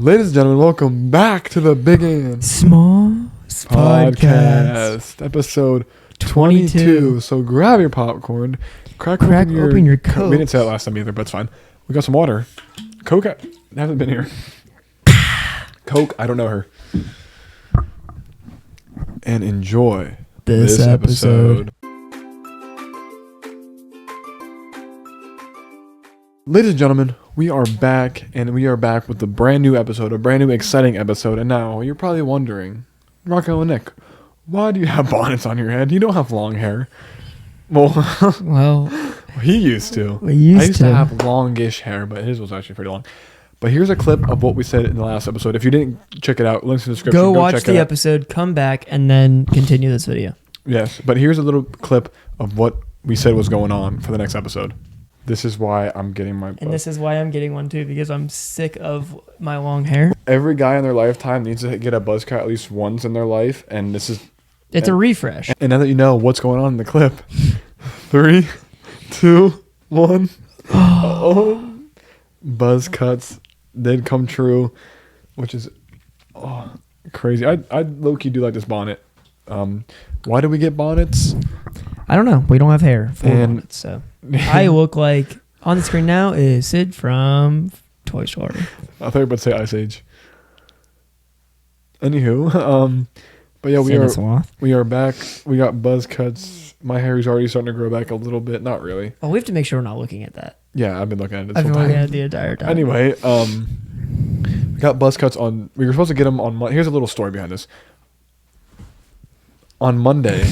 Ladies and gentlemen, welcome back to the Big and Small Podcast, episode 22. So grab your popcorn, crack open your Coke. We didn't say that last time either, but it's fine. We got some water. Coke hasn't been here. Coke, I don't know her. And enjoy this episode. Ladies and gentlemen, we are back, and we are back with a brand new episode, a brand new exciting episode. And now you're probably wondering, Rocco and Nick, why do you have bonnets on your head? You don't have long hair. Well, he used to. I used to have longish hair, but his was actually pretty long. But here's a clip of what we said in the last episode. If you didn't check it out, links in the description. Go watch the episode, come back, and then continue this video. Yes, but here's a little clip of what we said was going on for the next episode. This is why I'm getting my buzz. And this is why I'm getting one too, because I'm sick of my long hair. Every guy in their lifetime needs to get a buzz cut at least once in their life, and this is... It's a refresh. And now that you know what's going on in the clip, 3, 2, 1. Oh, buzz cuts did come true, which is crazy. I low-key do like this bonnet. Why do we get bonnets? I don't know. We don't have hair for bonnets, so... I look like, on the screen now, is Sid from Toy Story. I thought you were about to say Ice Age. Anywho, but yeah, we are back. We got buzz cuts. My hair is already starting to grow back a little bit. Not really. Oh, we have to make sure we're not looking at that. Yeah, I've been looking at it. I've been looking at it the entire time. Anyway, we got buzz cuts on. We were supposed to get them on. Here's a little story behind this. On Monday,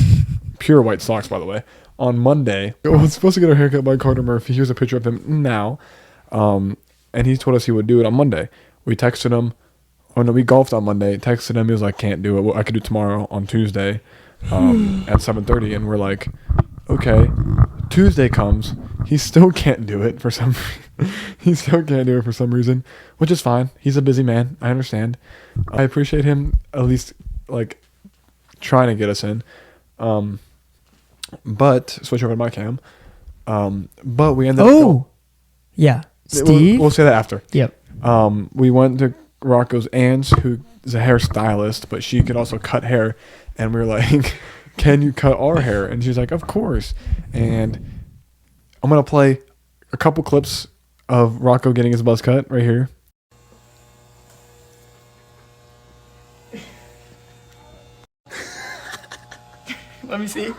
pure white socks, by the way. On Monday, I was supposed to get a haircut by Carter Murphy. Here's a picture of him now. And he told us he would do it on Monday. We texted him. Oh, no, we golfed on Monday. Texted him. He was like, can't do it. Well, I could do tomorrow on Tuesday at 7:30. And we're like, okay. Tuesday comes. He still can't do it for some reason, which is fine. He's a busy man. I understand. I appreciate him at least, like, trying to get us in. But switch over to my cam. But we ended up. Yeah, Steve. We'll say that after. Yep. We went to Rocco's aunt's, who is a hairstylist, but she could also cut hair, and we were like, "Can you cut our hair?" And she's like, "Of course." And I'm gonna play a couple clips of Rocco getting his buzz cut right here. Let me see.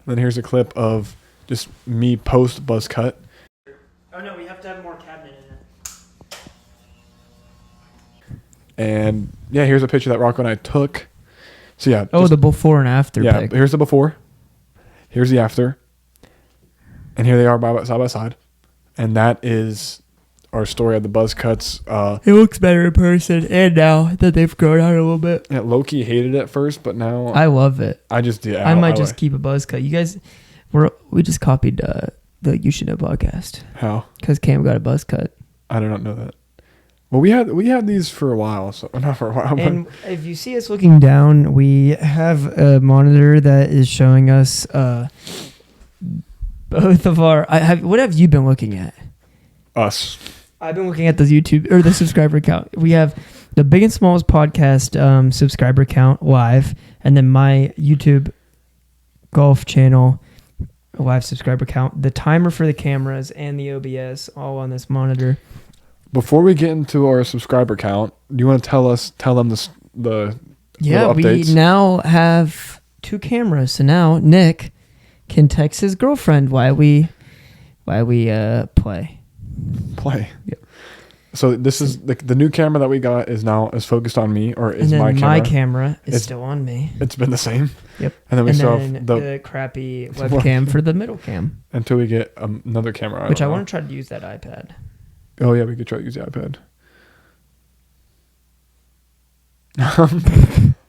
And then here's a clip of just me post buzz cut. Oh no, we have to have more cabinet in it. And yeah, here's a picture that Rocco and I took. So yeah. Oh, the before and after pic. Here's the before. Here's the after. And here they are side by side. And that is our story of the buzz cuts. It looks better in person, and now that they've grown out a little bit. Yeah, Loki hated it at first, but now I love it. I just did. I might just keep a buzz cut. You guys, we just copied the You Should Know podcast. How? Because Cam got a buzz cut. I do not know that. Well, we had these for a while, so not for a while. And if you see us looking down, we have a monitor that is showing us both of our. What have you been looking at? Us. I've been looking at the YouTube or the subscriber count. We have the Big and Smalls podcast subscriber count live, and then my YouTube golf channel live subscriber count, the timer for the cameras, and the OBS all on this monitor. Before we get into our subscriber count, do you want to tell them the yeah, we updates? now have 2 cameras, so now Nick can text his girlfriend while we play. Yep. So this is the new camera that we got is focused on me, or is my camera? My camera is still on me. It's been the same. Yep. And then we still have the crappy webcam for the middle cam until we get another camera. Which I want to try to use that iPad. Oh yeah, we could try to use the iPad.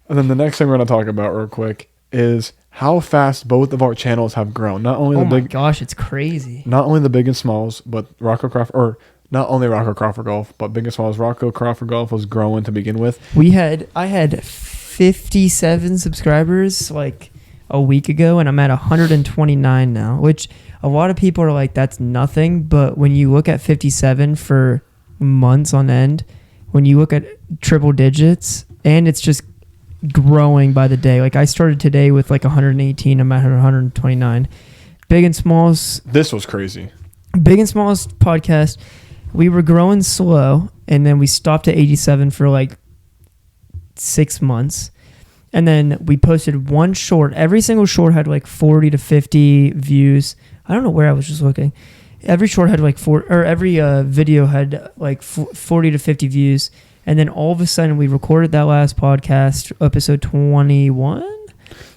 And then the next thing we're going to talk about real quick is how fast both of our channels have grown. Not only gosh, it's crazy. Not only the Big and Smalls, but not only Rocco Crawford Golf, but Big and Smalls. Rocco Crawford Golf was growing to begin with. I had 57 subscribers like a week ago, and I'm at 129 now, which a lot of people are like, that's nothing. But when you look at 57 for months on end, when you look at triple digits, and it's just growing by the day. Like I started today with like 118. I'm at 129. Big and Smalls. This was crazy. Big and Smalls podcast. We were growing slow, and then we stopped at 87 for like 6 months. And then we posted one short. Every single short had like 40 to 50 views. I don't know where I was just looking. Every short had like every video had like 40 to 50 views. And then all of a sudden we recorded that last podcast, episode 21.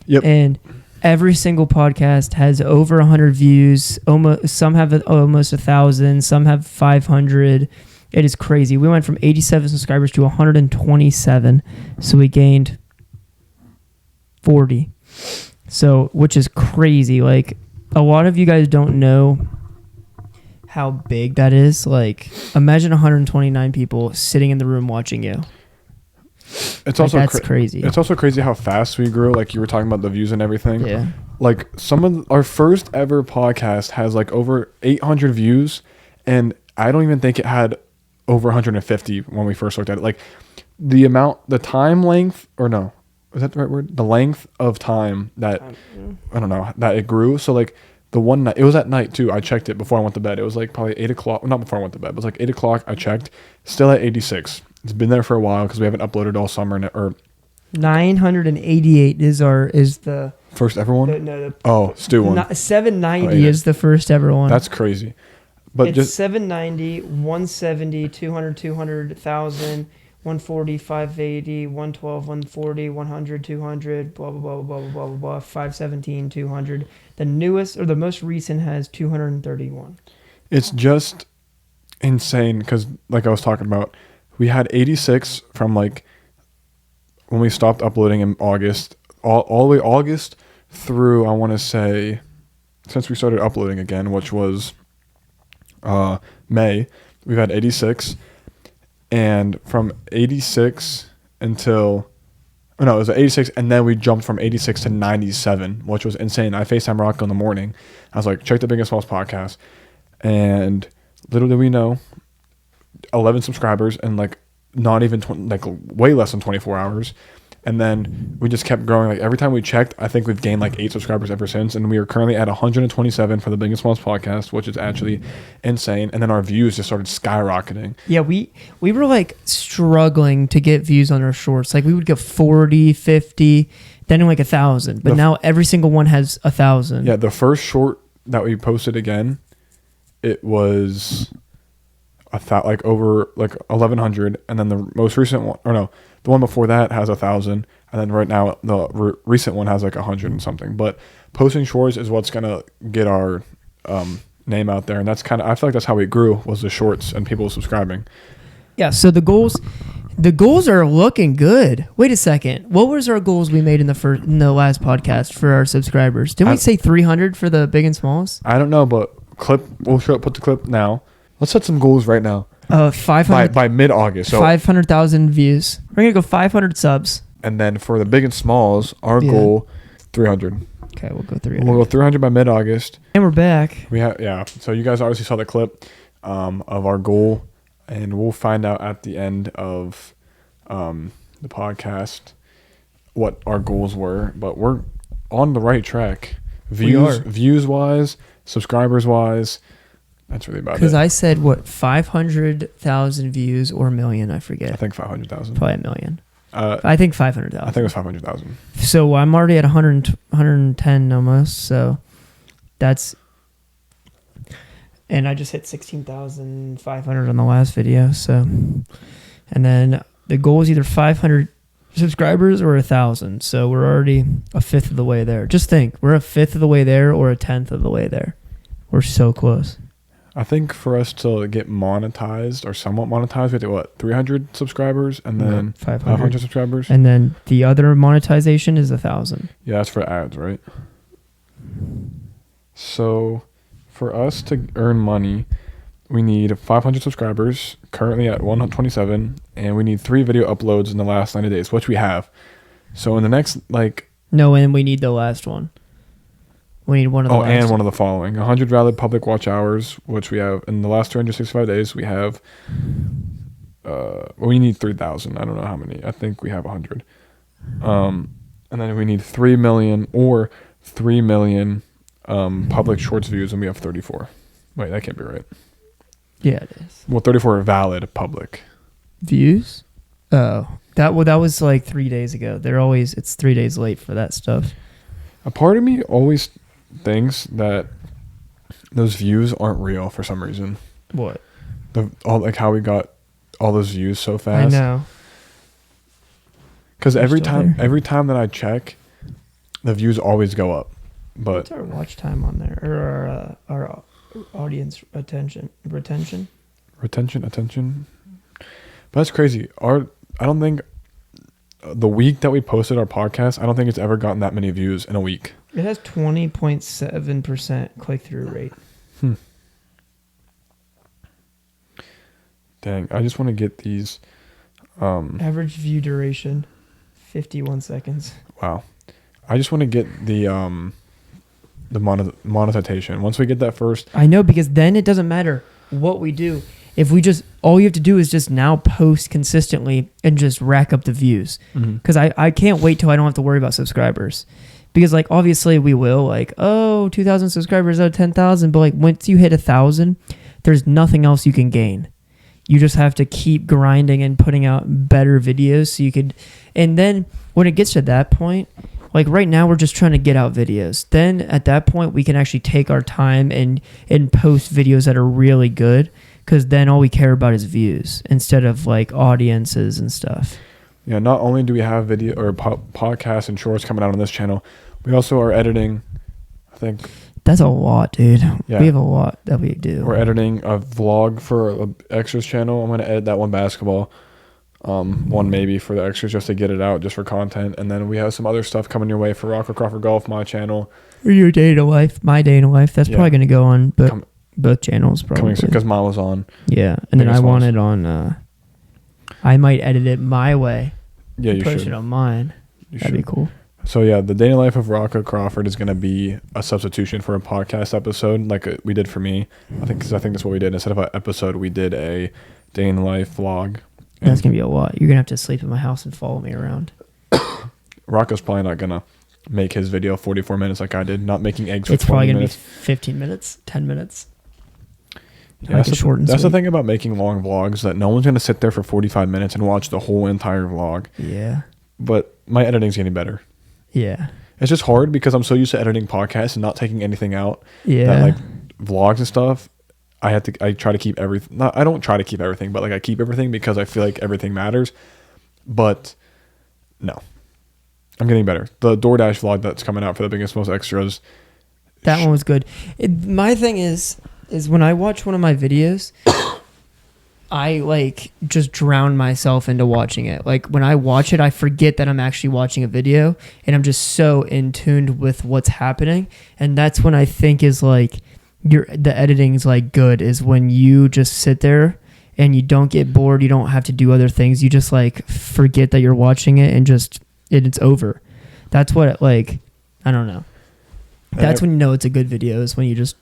Yep. And every single podcast has over 100 views. Some have almost 1,000. Some have 500. It is crazy. We went from 87 subscribers to 127. So we gained 40. So, which is crazy. Like, a lot of you guys don't know how big that is. Like, imagine 129 people sitting in the room watching you. It's also that's crazy. It's also crazy how fast we grew. Like, you were talking about the views and everything. Yeah. Like, our first ever podcast has like over 800 views, and I don't even think it had over 150 when we first looked at it. Like, the time length, or no, is that the right word? The length of time that, I don't know, that it grew. So, like, the one night, it was at night too. I checked it before I went to bed. It was like probably 8 o'clock. Not before I went to bed, but it was like 8 o'clock. I checked. Still at 86. It's been there for a while because we haven't uploaded all summer. Or 988 is the first ever one? Stu one. 790 is the first ever one. That's crazy. But it's just 790, 170, 200, 200, 1,000, 140, 580, 112, 140, 100, 200, blah, blah, blah, blah, blah, blah, blah, 517, 200. The newest or the most recent has 231. It's just insane because, like I was talking about, we had 86 from like when we stopped uploading in August, all the way August through, I want to say, since we started uploading again, which was May, we've had 86. And from 86 until, it was 86, and then we jumped from 86 to 97, which was insane. I FaceTime Rocco in the morning. I was like, check the Big and Smalls podcast. And little did we know, 11 subscribers and like not even, like way less than 24 hours. And then we just kept growing. Like every time we checked, I think we've gained like 8 subscribers ever since. And we are currently at 127 for the Big and Smalls podcast, which is actually insane. And then our views just started skyrocketing. Yeah, we were like struggling to get views on our shorts. Like we would get 40, 50, then like 1,000. But now every single one has 1,000. Yeah, the first short that we posted again, it was like over like 1,100. And then the most recent one, the one before that has 1,000, and then right now the recent one has like 100 and something. But posting shorts is what's gonna get our name out there, and that's kind of, I feel like that's how we grew, was the shorts and people subscribing. Yeah. So the goals are looking good. Wait a second, what was our goals we made in the last podcast for our subscribers? Didn't we say 300 for the Big and Smalls? I don't know, but we'll put the clip now. Let's set some goals right now. 500 by mid-August. So 500,000 views. We're gonna go 500 subs. And then for the Big and Smalls, our goal 300. Okay, we'll go 300. We'll go 300 by mid-August. And we're back. So you guys obviously saw the clip of our goal, and we'll find out at the end of the podcast what our goals were. But we're on the right track. Views wise, subscribers wise. That's really about it. Because I said, 500,000 views or a million? I forget. I think 500,000. Probably a million. I think 500,000. I think it was 500,000. So I'm already at 110 almost. So that's... And I just hit 16,500 on the last video. So... And then the goal is either 500 subscribers or 1,000. So we're already a fifth of the way there. Just think. We're a fifth of the way there or a tenth of the way there. We're so close. I think for us to get monetized or somewhat monetized, we have to 300 subscribers and then 500 subscribers. And then the other monetization is 1,000. Yeah, that's for ads, right? So for us to earn money, we need 500 subscribers, currently at 127, and we need 3 video uploads in the last 90 days, which we have. So in the next, No, and we need the last one. We need one of the last. And one of the following. 100 valid public watch hours, which we have in the last 365 days. We have we need 3,000. I don't know how many. I think we have 100. And then we need 3 million or 3 million public shorts views, and we have 34. Wait, that can't be right. Yeah, it is. Well, 34 are valid public Views? Oh. That was like 3 days ago. It's 3 days late for that stuff. A part of me always thinks that those views aren't real for some reason. What? Like how we got all those views so fast. I know. Because every time that I check, the views always go up. But what's our watch time on there, or our audience retention? Attention. But that's crazy. I don't think the week that we posted our podcast, I don't think it's ever gotten that many views in a week. It has 20.7% click-through rate. Dang, I just want to get these. Average view duration, 51 seconds. Wow. I just want to get the monetization. Once we get that first. I know, because then it doesn't matter what we do. If we just, all you have to do is just now post consistently and just rack up the views. Because I can't wait till I don't have to worry about subscribers. Because like obviously we will, like, 2,000 subscribers out of 10,000, but like once you hit 1,000, there's nothing else you can gain. You just have to keep grinding and putting out better videos so you could, and then when it gets to that point, like right now we're just trying to get out videos. Then at that point we can actually take our time and post videos that are really good, because then all we care about is views instead of like audiences and stuff. Yeah, not only do we have video or podcasts and shorts coming out on this channel, we also are editing, I think. That's a lot, dude. Yeah. We have a lot that we do. We're editing a vlog for a extras channel. I'm going to edit that one basketball, one maybe for the extras just to get it out, just for content. And then we have some other stuff coming your way for Rocco Crawford Golf, my channel. Or your day in a life, my day in a life. That's probably going to go on both channels probably. Coming soon, because mine was on. Yeah, and then I want it on, I might edit it my way. Yeah, you should. Post it on mine. That'd be cool. So yeah, the day in the life of Rocco Crawford is going to be a substitution for a podcast episode, like we did for me. I think that's what we did. Instead of an episode, we did a day in the life vlog. That's going to be a lot. You're going to have to sleep in my house and follow me around. Rocco's probably not going to make his video 44 minutes like I did. Not making eggs for 20 minutes. It's probably going to be 15 minutes, 10 minutes. Yeah, that's the thing about making long vlogs, that no one's going to sit there for 45 minutes and watch the whole entire vlog. Yeah. But my editing's getting better. Yeah. It's just hard because I'm so used to editing podcasts and not taking anything out. Yeah. That like vlogs and stuff, I try to keep everything. I don't try to keep everything, but like I keep everything because I feel like everything matters. But no, I'm getting better. The DoorDash vlog that's coming out for the biggest, most extras. That one was good. My thing is when I watch one of my videos, I like just drown myself into watching it. Like when I watch it, I forget that I'm actually watching a video, and I'm just so in tuned with what's happening. And that's when I think is like the editing is like good, is when you just sit there and you don't get bored. You don't have to do other things. You just like forget that you're watching it and it's over. That's what it, like, I don't know. That's when you know it's a good video, is when you just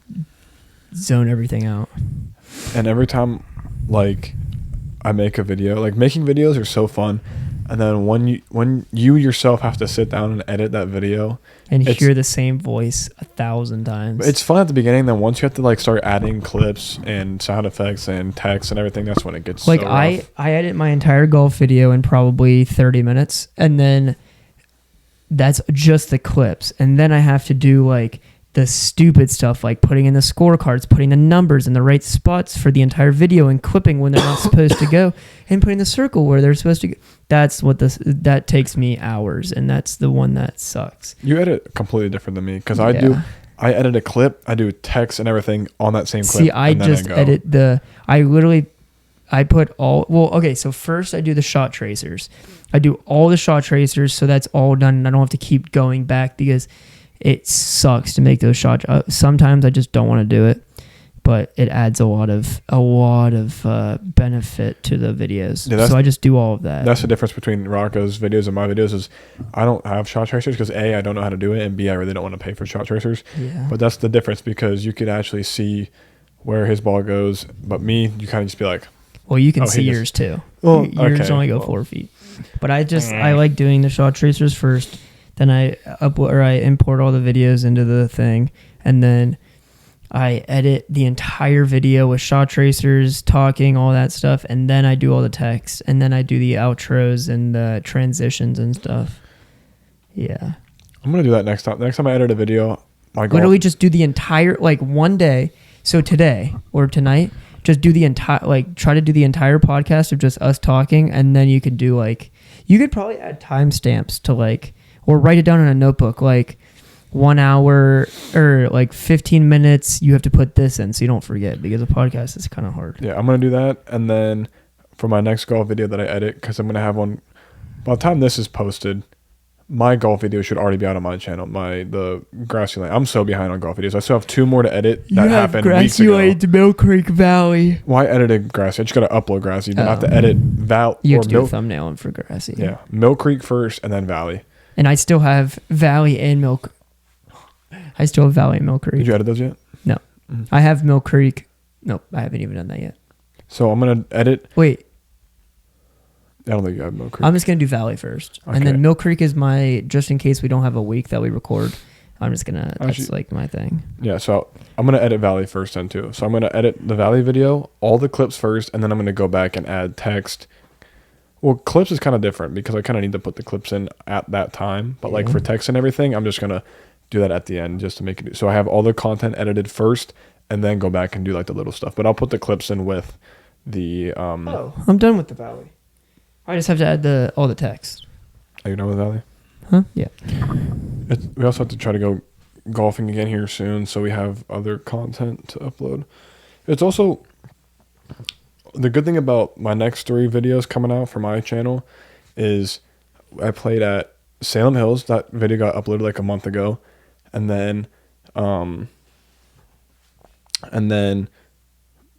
zone everything out. And every time like I make a video, like making videos are so fun, and then when you yourself have to sit down and edit that video and hear the same voice 1,000 times, it's fun at the beginning. Then once you have to like start adding clips and sound effects and text and everything, that's when it gets like so rough. I edit my entire golf video in probably 30 minutes, and then that's just the clips, and then I have to do like the stupid stuff, like putting in the scorecards, putting the numbers in the right spots for the entire video, and clipping when they're not supposed to go, and putting the circle where they're supposed to go. That's what that takes me hours, and that's the one that sucks. You edit completely different than me, because I edit a clip, I do text and everything on that same clip. See, I just edit I put all, well, okay, so first I do the shot tracers. I do all the shot tracers, so that's all done, and I don't have to keep going back, because it sucks to make those shots. Sometimes I just don't want to do it, but it adds a lot of benefit to the videos. Yeah, so I just do all of that. That's the difference between Rocco's videos and my videos, is I don't have shot tracers because A, I don't know how to do it, and B, I really don't want to pay for shot tracers. Yeah. But that's the difference, because you could actually see where his ball goes. But me, you kind of just be like, Well, you can Oh, see he just- yours too. Well, Yours okay, only go well. 4 feet. But I like doing the shot tracers first. Then I import all the videos into the thing, and then I edit the entire video with shot tracers, talking, all that stuff, and then I do all the text, and then I do the outros and the transitions and stuff. Yeah. I'm gonna do that next time. Next time I edit a video, my goal. Literally just do the entire, like, one day. So today or tonight, just do the entire, like, try to do the entire podcast of just us talking, and then you could do, like, you could probably add timestamps to, like, or write it down in a notebook, like, 1 hour or like 15 minutes, you have to put this in so you don't forget, because a podcast is kind of hard. Yeah, I'm gonna do that, and then for my next golf video that I edit, because I'm gonna have one. By the time this is posted, my golf video should already be out on my channel. The grassy lane. I'm so behind on golf videos. I still have 2 more to edit that happened weeks ago. to Mill Creek Valley. Well, I edited grassy. I just gotta upload grassy. You don't have to edit You have to do a thumbnail in for grassy. Yeah, Mill Creek first, and then Valley. And I still have Valley and Milk. I still have Valley and Mill Creek. Did you edit those yet? No. I have Mill Creek. Nope, I haven't even done that yet. So I'm gonna edit. Wait, I don't think you have Mill Creek. I'm just going to do Valley first. Okay. And then Mill Creek is my, just in case we don't have a week that we record, I'm just going to, that's like my thing. Yeah, so I'm going to edit Valley first then too. So I'm going to edit the Valley video, all the clips first, and then I'm going to go back and add text. Well, clips is kind of different because I kind of need to put the clips in at that time. But like for text and everything, I'm just going to do that at the end just to make it. So I have all the content edited first and then go back and do like the little stuff. But I'll put the clips in with the... I'm done with the Valley. I just have to add all the text. Are you done with Valley? Huh? Yeah. We also have to try to go golfing again here soon, so we have other content to upload. It's also the good thing about my next 3 videos coming out for my channel is I played at Salem Hills. That video got uploaded like a month ago, and then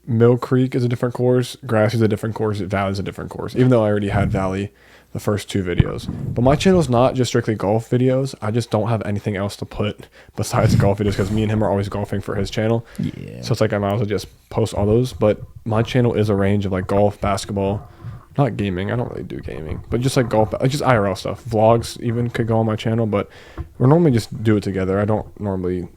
Mill Creek is a different course, Grassy is a different course, Valley is a different course, even though I already had Valley the first 2 videos. But my channel is not just strictly golf videos. I just don't have anything else to put besides golf videos because me and him are always golfing for his channel. Yeah. So it's like I might as well just post all those. But my channel is a range of like golf, basketball, not gaming. I don't really do gaming, but just like golf, like just IRL stuff. Vlogs even could go on my channel, but we're normally just do it together. I don't normally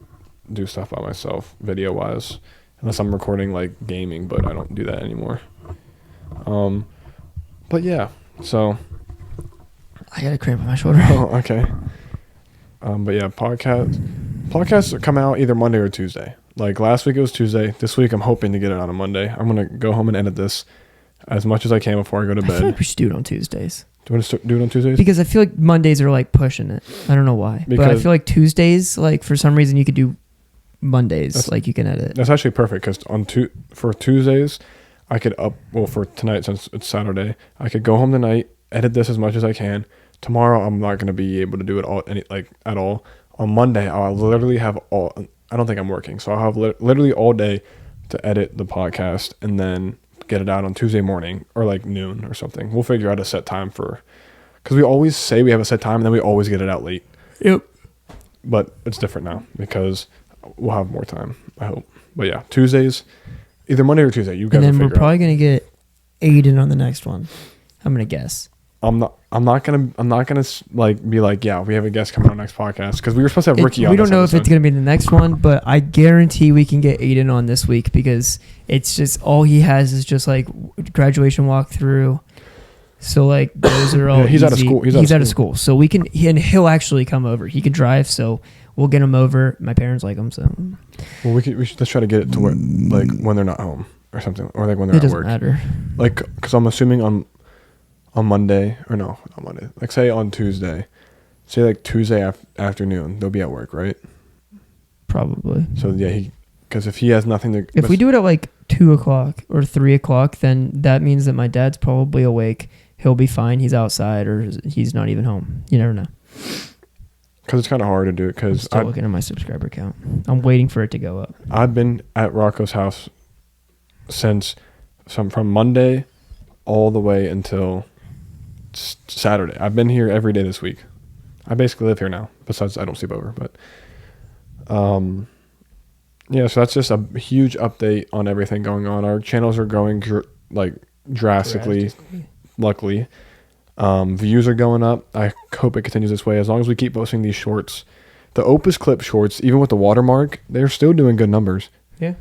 do stuff by myself video wise. Unless I'm recording like gaming, but I don't do that anymore. But yeah, so. I got a cramp in my shoulder. Oh, okay. But yeah, podcasts come out either Monday or Tuesday. Like last week it was Tuesday. This week I'm hoping to get it on a Monday. I'm gonna go home and edit this as much as I can before I go to I bed. feel like we should do it on Tuesdays. Do you want to do it on Tuesdays? Because I feel like Mondays are like pushing it. I don't know why. But I feel like Tuesdays, like for some reason you could do Mondays, like you can edit. That's actually perfect because for Tuesdays, I could for tonight since it's Saturday, I could go home tonight, edit this as much as I can. Tomorrow I'm not going to be able to do it at all. On Monday I'll literally have I don't think I'm working, so I'll have literally all day to edit the podcast and then get it out on Tuesday morning or like noon or something. We'll figure out a set time because we always say we have a set time and then we always get it out late. Yep. But it's different now because we'll have more time, I hope. But yeah, Tuesdays, either Monday or Tuesday. You guys will figure out. And then we're probably gonna get Aiden on the next one. I'm gonna guess. I'm not gonna like be like, yeah, we have a guest coming on next podcast because we were supposed to have Ricky on. We don't know episode. if it's gonna be the next one, but I guarantee we can get Aiden on this week because it's just all he has is just like graduation walkthrough. So like those are all. Yeah, he's out of easy. school. He's out of school, so we can. He'll actually come over. He can drive, so we'll get him over. My parents like him, so. Well, we should just try to get it to where like when they're not home or something, or like when they're It at doesn't work. matter. Like, because I'm assuming on Monday or no, not Monday. Like say on Tuesday, say like Tuesday afternoon, they'll be at work, right? Probably. So yeah, because if he has nothing to. If we do it at like 2:00 or 3:00, then that means that my dad's probably awake. He'll be fine. He's outside or he's not even home. You never know. Because it's kind of hard to do it. Because Still looking at my subscriber count. I'm waiting for it to go up. I've been at Rocco's house from Monday all the way until Saturday. I've been here every day this week. I basically live here now. Besides, I don't sleep over. But yeah, so that's just a huge update on everything going on. Our channels are going like drastically. Luckily, views are going up. I hope it continues this way as long as we keep posting these shorts. The Opus clip shorts, even with the watermark, they're still doing good numbers. Yeah.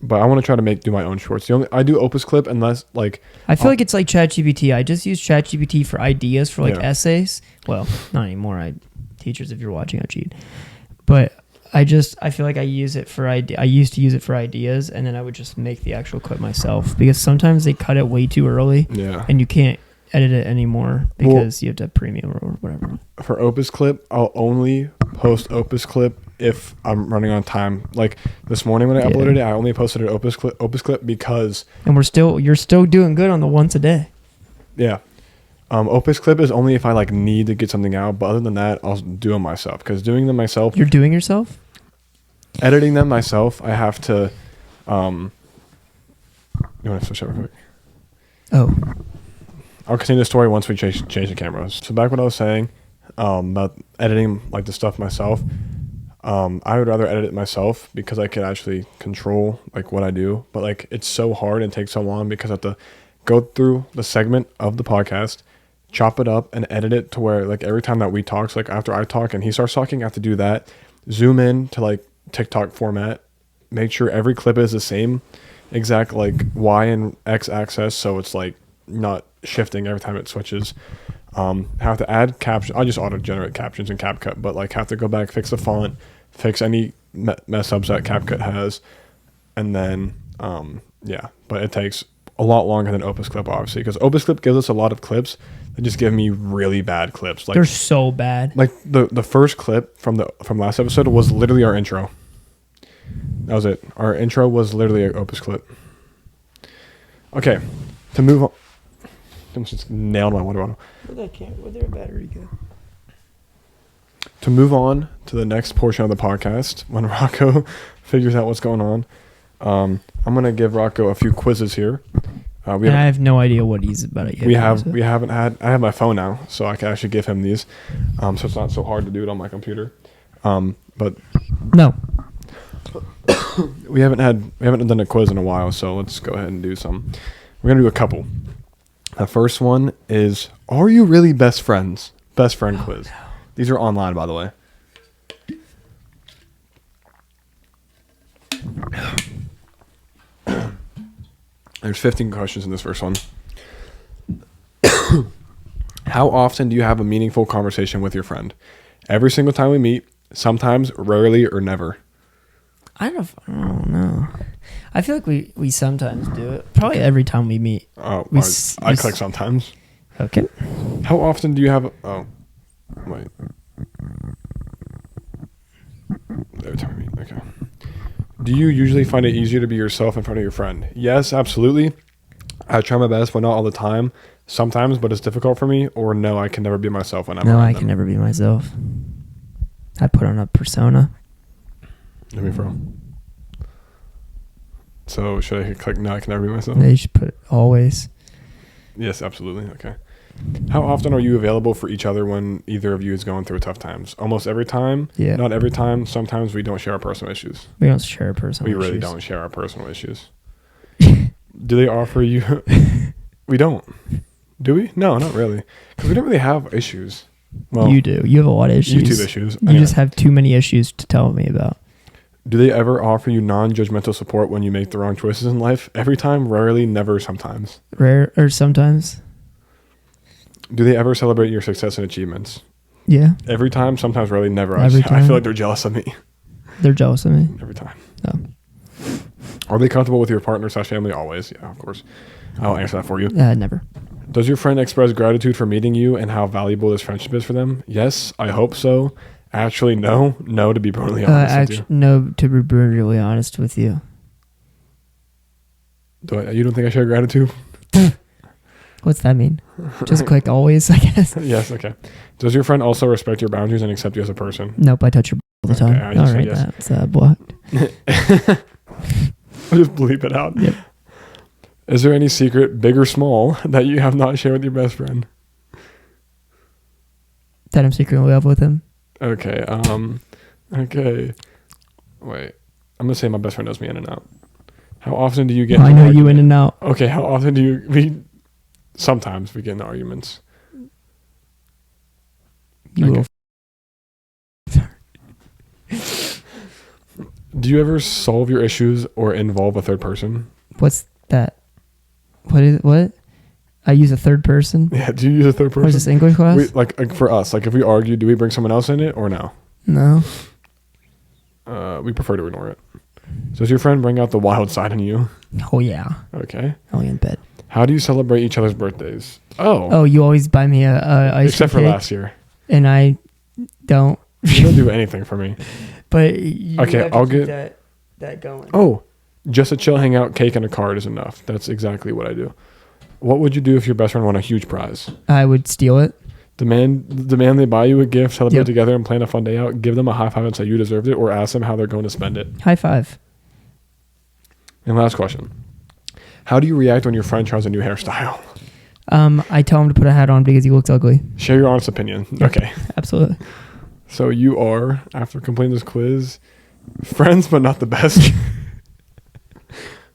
But I want to try to do my own shorts. I do Opus clip unless like I feel like it's like ChatGPT. I just use ChatGPT for ideas for like essays. Well, not anymore. Teachers, if you're watching, I cheat. But I feel like I use it for I used to use it for ideas, and then I would just make the actual clip myself because sometimes they cut it way too early. Yeah. And you can't edit it anymore because you have to have premium or whatever. For Opus clip, I'll only post Opus clip if I'm running on time. Like this morning when I uploaded it, I only posted an Opus clip because. And you're still doing good on the once a day. Yeah. Opus clip is only if I like need to get something out, but other than that, I'll do them myself. Because doing them myself, you're doing yourself. Editing them myself, I have to. You want to switch over quick? Oh. I'll continue the story once we change the cameras. So back what I was saying about editing like the stuff myself. I would rather edit it myself because I could actually control like what I do. But like it's so hard and takes so long because I have to go through the segment of the podcast, chop it up and edit it to where like every time that we talk, so like after I talk and he starts talking, I have to do that, zoom in to like TikTok format, make sure every clip is the same exact like Y and X axis, so it's like not shifting every time it switches. Have to add captions. I'll just auto generate captions in CapCut, but like have to go back, fix the font, fix any mess ups that CapCut has, and then but it takes a lot longer than Opus Clip, obviously, because Opus Clip gives us a lot of clips that just give me really bad clips. Like they're so bad. Like the first clip from last episode was literally our intro. That was it. Our intro was literally an Opus Clip. Okay, to move on. I just nailed my water bottle. Where'd their battery go? To move on to the next portion of the podcast, when Rocco figures out what's going on, I'm gonna give Rocco a few quizzes here. I have no idea what he's about to get. I have my phone now, so I can actually give him these. So it's not so hard to do it on my computer. But no, we haven't done a quiz in a while, so let's go ahead and do some. We're gonna do a couple. The first one is, are you really best friends? Best friend quiz. No. These are online, by the way. There's 15 questions in this first one. How often do you have a meaningful conversation with your friend? Every single time we meet, sometimes, rarely, or never? I don't know. I feel like we sometimes do it. Probably every time we meet. Oh, I click sometimes. Okay. How often do you have... Oh, wait. Every time we meet, okay. Do you usually find it easier to be yourself in front of your friend? Yes, absolutely. I try my best, but not all the time. Sometimes, but it's difficult for me. Or no, I can never be myself when I'm around them. I can never be myself. I put on a persona. Let me from. So should I click no, I can never be myself? Yeah, you should put always. Yes, absolutely. Okay. How often are you available for each other when either of you is going through tough times? Almost every time. Yeah. Not every time. Sometimes we don't share our personal issues. We don't share our personal issues. We really don't share our personal issues. Do they offer you? We don't. Do we? No, not really. Because we don't really have issues. Well, you do. You have a lot of issues. YouTube issues. You just have too many issues to tell me about. Do they ever offer you non-judgmental support when you make the wrong choices in life? Every time, rarely, never, sometimes. Rare or sometimes. Do they ever celebrate your success and achievements? Yeah. Every time, sometimes, rarely, never. Every time. I feel like they're jealous of me. They're jealous of me? Every time. Oh. Are they comfortable with your partner/family? Always. Yeah, of course. I'll answer that for you. Never. Does your friend express gratitude for meeting you and how valuable this friendship is for them? Yes, I hope so. Actually, no. No, to be brutally honest with you. No, to be brutally honest with you. You don't think I share gratitude? What's that mean? Just click always, I guess. Yes, okay. Does your friend also respect your boundaries and accept you as a person? Nope, I touch your all the time. Okay, all right, yes. That's blocked. I'll just bleep it out. Yep. Is there any secret, big or small, that you have not shared with your best friend? That I'm secretly in love with him. Okay, okay. Wait. I'm going to say my best friend knows me in and out. How often do you get? I into know an you in argument? and out. Okay, how often do you? Sometimes we get into arguments. You Okay. Do you ever solve your issues or involve a third person? What's that? What? I use a third person? Yeah, do you use a third person? What is this, English class? Like for us, like if we argue, do we bring someone else in it or no? No. We prefer to ignore it. So does your friend bring out the wild side in you? Oh, yeah. Okay. Only in bed. How do you celebrate each other's birthdays? Oh, you always buy me a ice Except for cream cake, last year. and I don't. You don't do anything for me. But you Okay, have to I'll keep get that going. Oh, just a chill hangout, cake, and a card is enough. That's exactly what I do. What would you do if your best friend won a huge prize? I would steal it. Demand they buy you a gift, celebrate Yep. together, and plan a fun day out. Give them a high five and say you deserved it, or ask them how they're going to spend it. High five. And last question. How do you react when your friend tries a new hairstyle? I tell him to put a hat on because he looks ugly. Share your honest opinion. Yep. Okay. Absolutely. So you are, after completing this quiz, friends but not the best.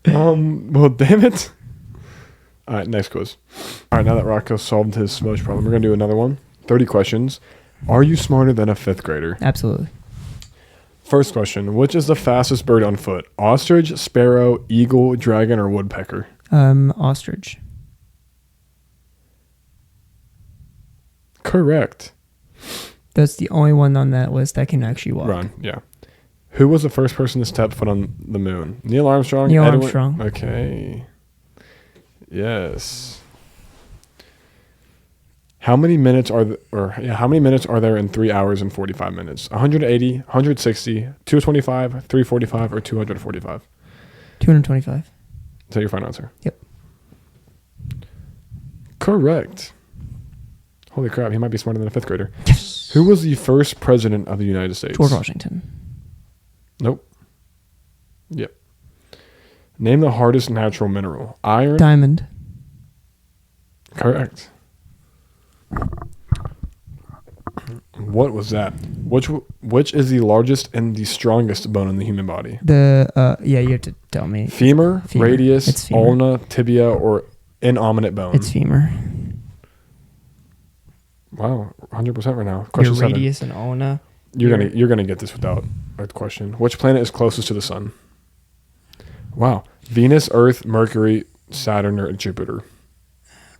Well, damn it. All right, next quiz. All right, now that Rocco solved his smush problem, we're going to do another one. 30 questions. Are you smarter than a fifth grader? Absolutely. First question. Which is the fastest bird on foot? Ostrich, sparrow, eagle, dragon, or woodpecker? Ostrich. Correct. That's the only one on that list that can actually walk. Run, yeah. Who was the first person to step foot on the moon? Neil Armstrong? Neil Edwin- Armstrong. Okay. Yes. How many minutes are there in 3 hours and 45 minutes? 180, 160, 225, 345, or 245? 225. Is that your final answer? Yep. Correct. Holy crap, he might be smarter than a fifth grader. Yes. Who was the first president of the United States? George Washington. Nope. Yep. Name the hardest natural mineral. Iron. Diamond. Correct. What was that? Which is the largest and the strongest bone in the human body? You have to tell me. Femur, Femur. radius, It's femur. ulna, tibia, or innominate bone? It's femur. Wow, 100% right now. Your Question 7. radius and ulna. You're gonna get this without a question. Which planet is closest to the sun? Wow. Venus, Earth, Mercury, Saturn, or Jupiter?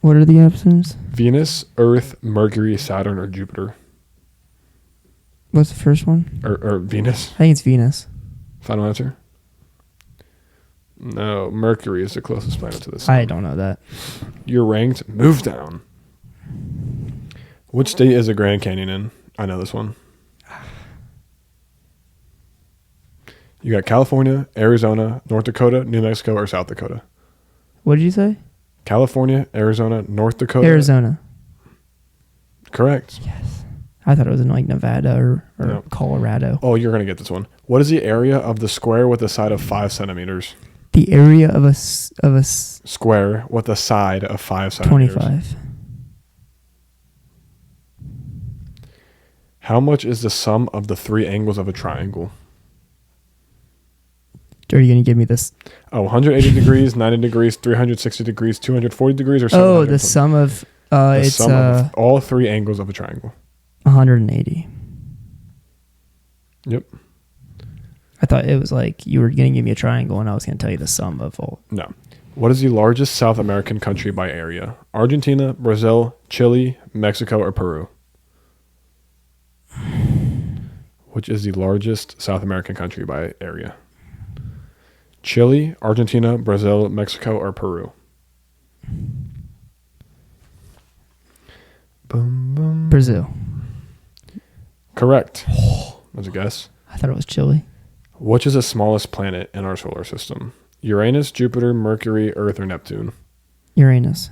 What are the options? Venus, Earth, Mercury, Saturn, or Jupiter? What's the first one? Or Venus? I think it's Venus. Final answer? No, Mercury is the closest planet to the sun. I don't know that. You're ranked. Move down. Which state is the Grand Canyon in? I know this one. You got California, Arizona, North Dakota, New Mexico, or South Dakota? What did you say? California, Arizona, North Dakota. Arizona. Correct. Yes. I thought it was in like Nevada or No. Colorado. Oh, you're going to get this one. What is the area of the square with a side of 5 centimeters? The area of a Square with a side of 5 centimeters. 25. How much is the sum of the 3 angles of a triangle? Are you going to give me this? Oh, 180 degrees, 90 degrees, 360 degrees, 240 degrees, or 700? Oh, the sum of The it's sum of all 3 angles of a triangle. 180. Yep. I thought it was like you were going to give me a triangle and I was going to tell you the sum of all. No. What is the largest South American country by area? Argentina, Brazil, Chile, Mexico, or Peru? Which is the largest South American country by area? Chile, Argentina, Brazil, Mexico, or Peru? Boom, boom. Brazil. Correct. That's a guess. I thought it was Chile. Which is the smallest planet in our solar system? Uranus, Jupiter, Mercury, Earth, or Neptune? Uranus.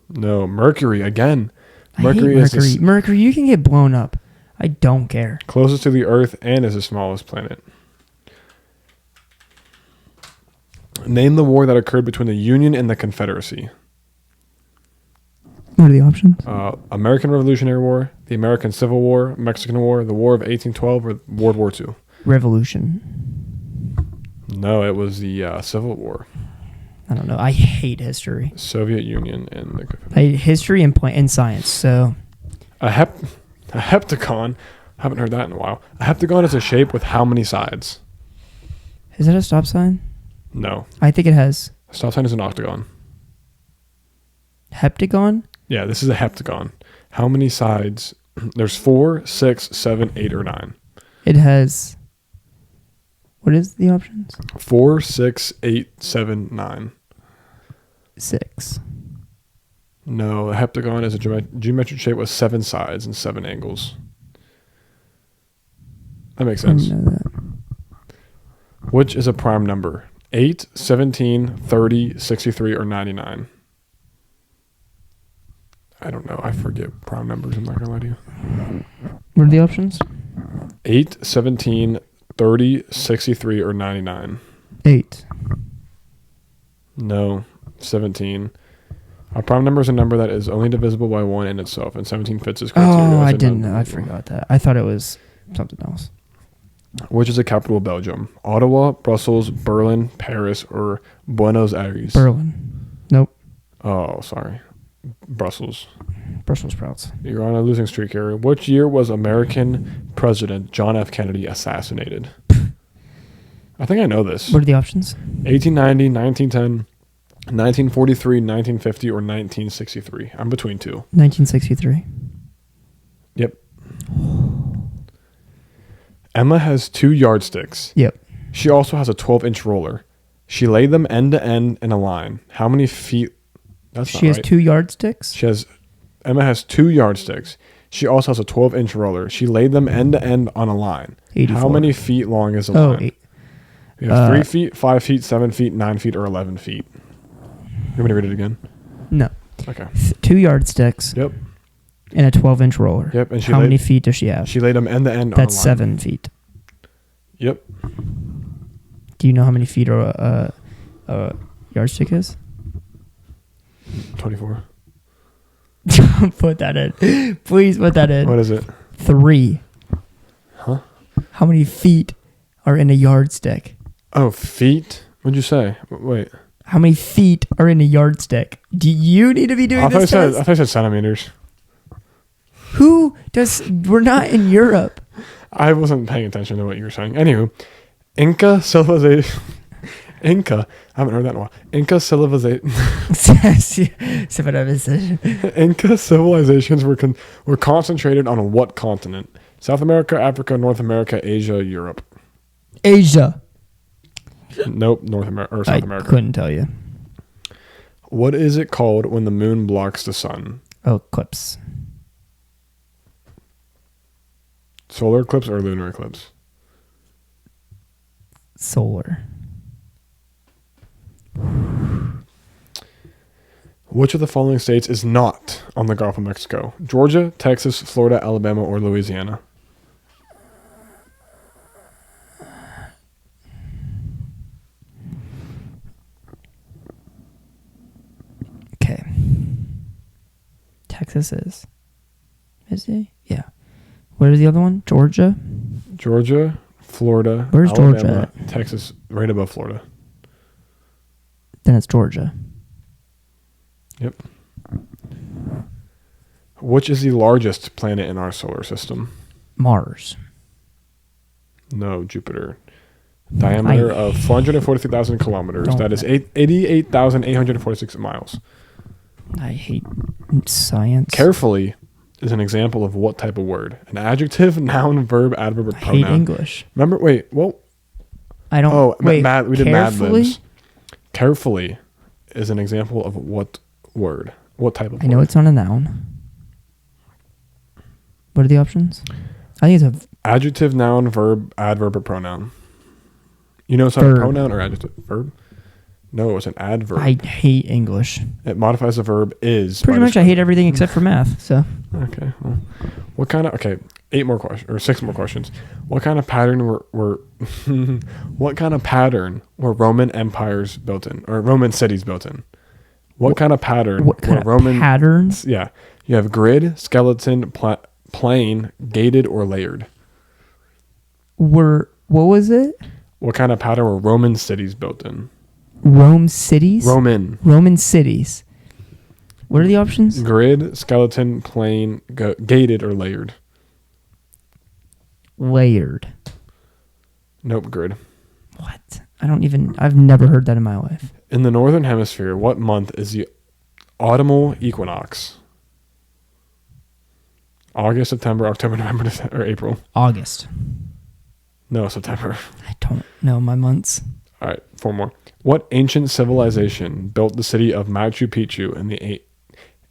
No, Mercury again. I hate Mercury is the Mercury, you can get blown up. I don't care. closest to the Earth and is the smallest planet. Name the war that occurred between the Union and the Confederacy. What are the options? American Revolutionary War, the American Civil War, Mexican War, the War of 1812, or World War II? Revolution. No, it was the Civil War. I don't know. I hate history. Soviet Union and the... I hate history and science. So A heptagon. Haven't heard that in a while. A heptagon is a shape with how many sides? is that a stop sign? No. I think it has. A stop sign is an octagon. Heptagon? Yeah, this is a heptagon. How many sides? There's 4, 6, 7, 8, or 9. It has. What is the options? 4, 6, 8, 7, 9. 6. No, a heptagon is a geometric shape with 7 sides and 7 angles. That makes I sense. didn't know that. Which is a prime number? 8, 17, 30, 63, or 99? I don't know. I forget prime numbers. I'm not going to lie to you. What are the options? 8, 17, 30, 63, or 99? 8. No, 17. A prime number is a number that is only divisible by 1 in itself, and 17 fits its criteria. Oh, I as a didn't know. I non-divisible. forgot that. I thought it was something else. Which is the capital of Belgium? Ottawa, Brussels, Berlin, Paris, or Buenos Aires? Berlin. Nope. Oh, sorry. Brussels. Brussels sprouts. You're on a losing streak here. Which year was American President John F. Kennedy assassinated? I think I know this. What are the options? 1890, 1910, 1943, 1950, or 1963. I'm between two. 1963. Yep. Emma has 2 yardsticks. Yep. She also has a 12-inch roller. She laid them end to end in a line. How many feet? That's She not has right. 2 yardsticks. Emma has 2 yardsticks. She also has a 12-inch roller. She laid them end to end on a line. 84. How many feet long is a Oh, line? 8. You have 3 feet, 5 feet, 7 feet, 9 feet, or 11 feet. You want me to read it again? No. Okay. 2 yardsticks Yep. and a 12-inch roller. Yep. And How many feet does she have? She laid them end to end That's on a line. 7 feet. Yep. Do you know how many feet a yardstick is? 24. Put that in. Please put that in. What is it? 3. Huh? How many feet are in a yardstick? Oh, feet? What'd you say? Wait. How many feet are in a yardstick? Do you need to be doing I this thought test? I said centimeters. Who does... We're not in Europe. I wasn't paying attention to what you were saying. Anywho, Inca civilization. Inca. I haven't heard that in a while. Inca civilization. Inca civilizations were concentrated on what continent? South America, Africa, North America, Asia, Europe. Asia. Nope, North America or South I America. couldn't tell you. What is it called when the moon blocks the sun? Oh, eclipse. Solar eclipse or lunar eclipse? Solar. Which of the following states is not on the Gulf of Mexico? Georgia, Texas, Florida, Alabama, or Louisiana? Okay. Texas is. Is he? Yeah. What is the other one? Georgia? Georgia, Florida, Where's Alabama, Georgia Texas, right above Florida. Then it's Georgia. Yep. Which is the largest planet in our solar system? Mars. No, Jupiter. Diameter of 443,000 kilometers. Don't- That is 88,846 miles. I hate science. Carefully is an example of what type of word? An adjective, noun, verb, adverb, or I pronoun. hate English. Remember? Wait. Well. I don't. Oh, wait. we did Mad Carefully? Libs. Carefully is an example of what word? What type of I know word? it's not a noun. What are the options? I think it's a Adjective, noun, verb, adverb, or pronoun. You know it's not a Verb. pronoun or adjective? Verb? No, it's an adverb. I hate English. It modifies the verb is. Pretty by much I hate everything except for math. So Okay. Well, what kind of 8 more questions or 6 more questions. What kind of pattern were what kind of pattern were Roman empires built in or Roman cities built in? What kind of pattern what kind were of Roman patterns? Yeah. You have grid, skeleton, plain, gated or layered. What was it? What kind of pattern were Roman cities built in? Rome cities? Roman cities. What are the options? grid, skeleton, plain, gated, or layered. Layered. Nope, grid. What? I've never heard that in my life. In the northern hemisphere, what month is the autumnal equinox? August, September, October, November, December, or April? August. No, September. I don't know my months. All right, 4 more. What ancient civilization built the city of Machu Picchu in the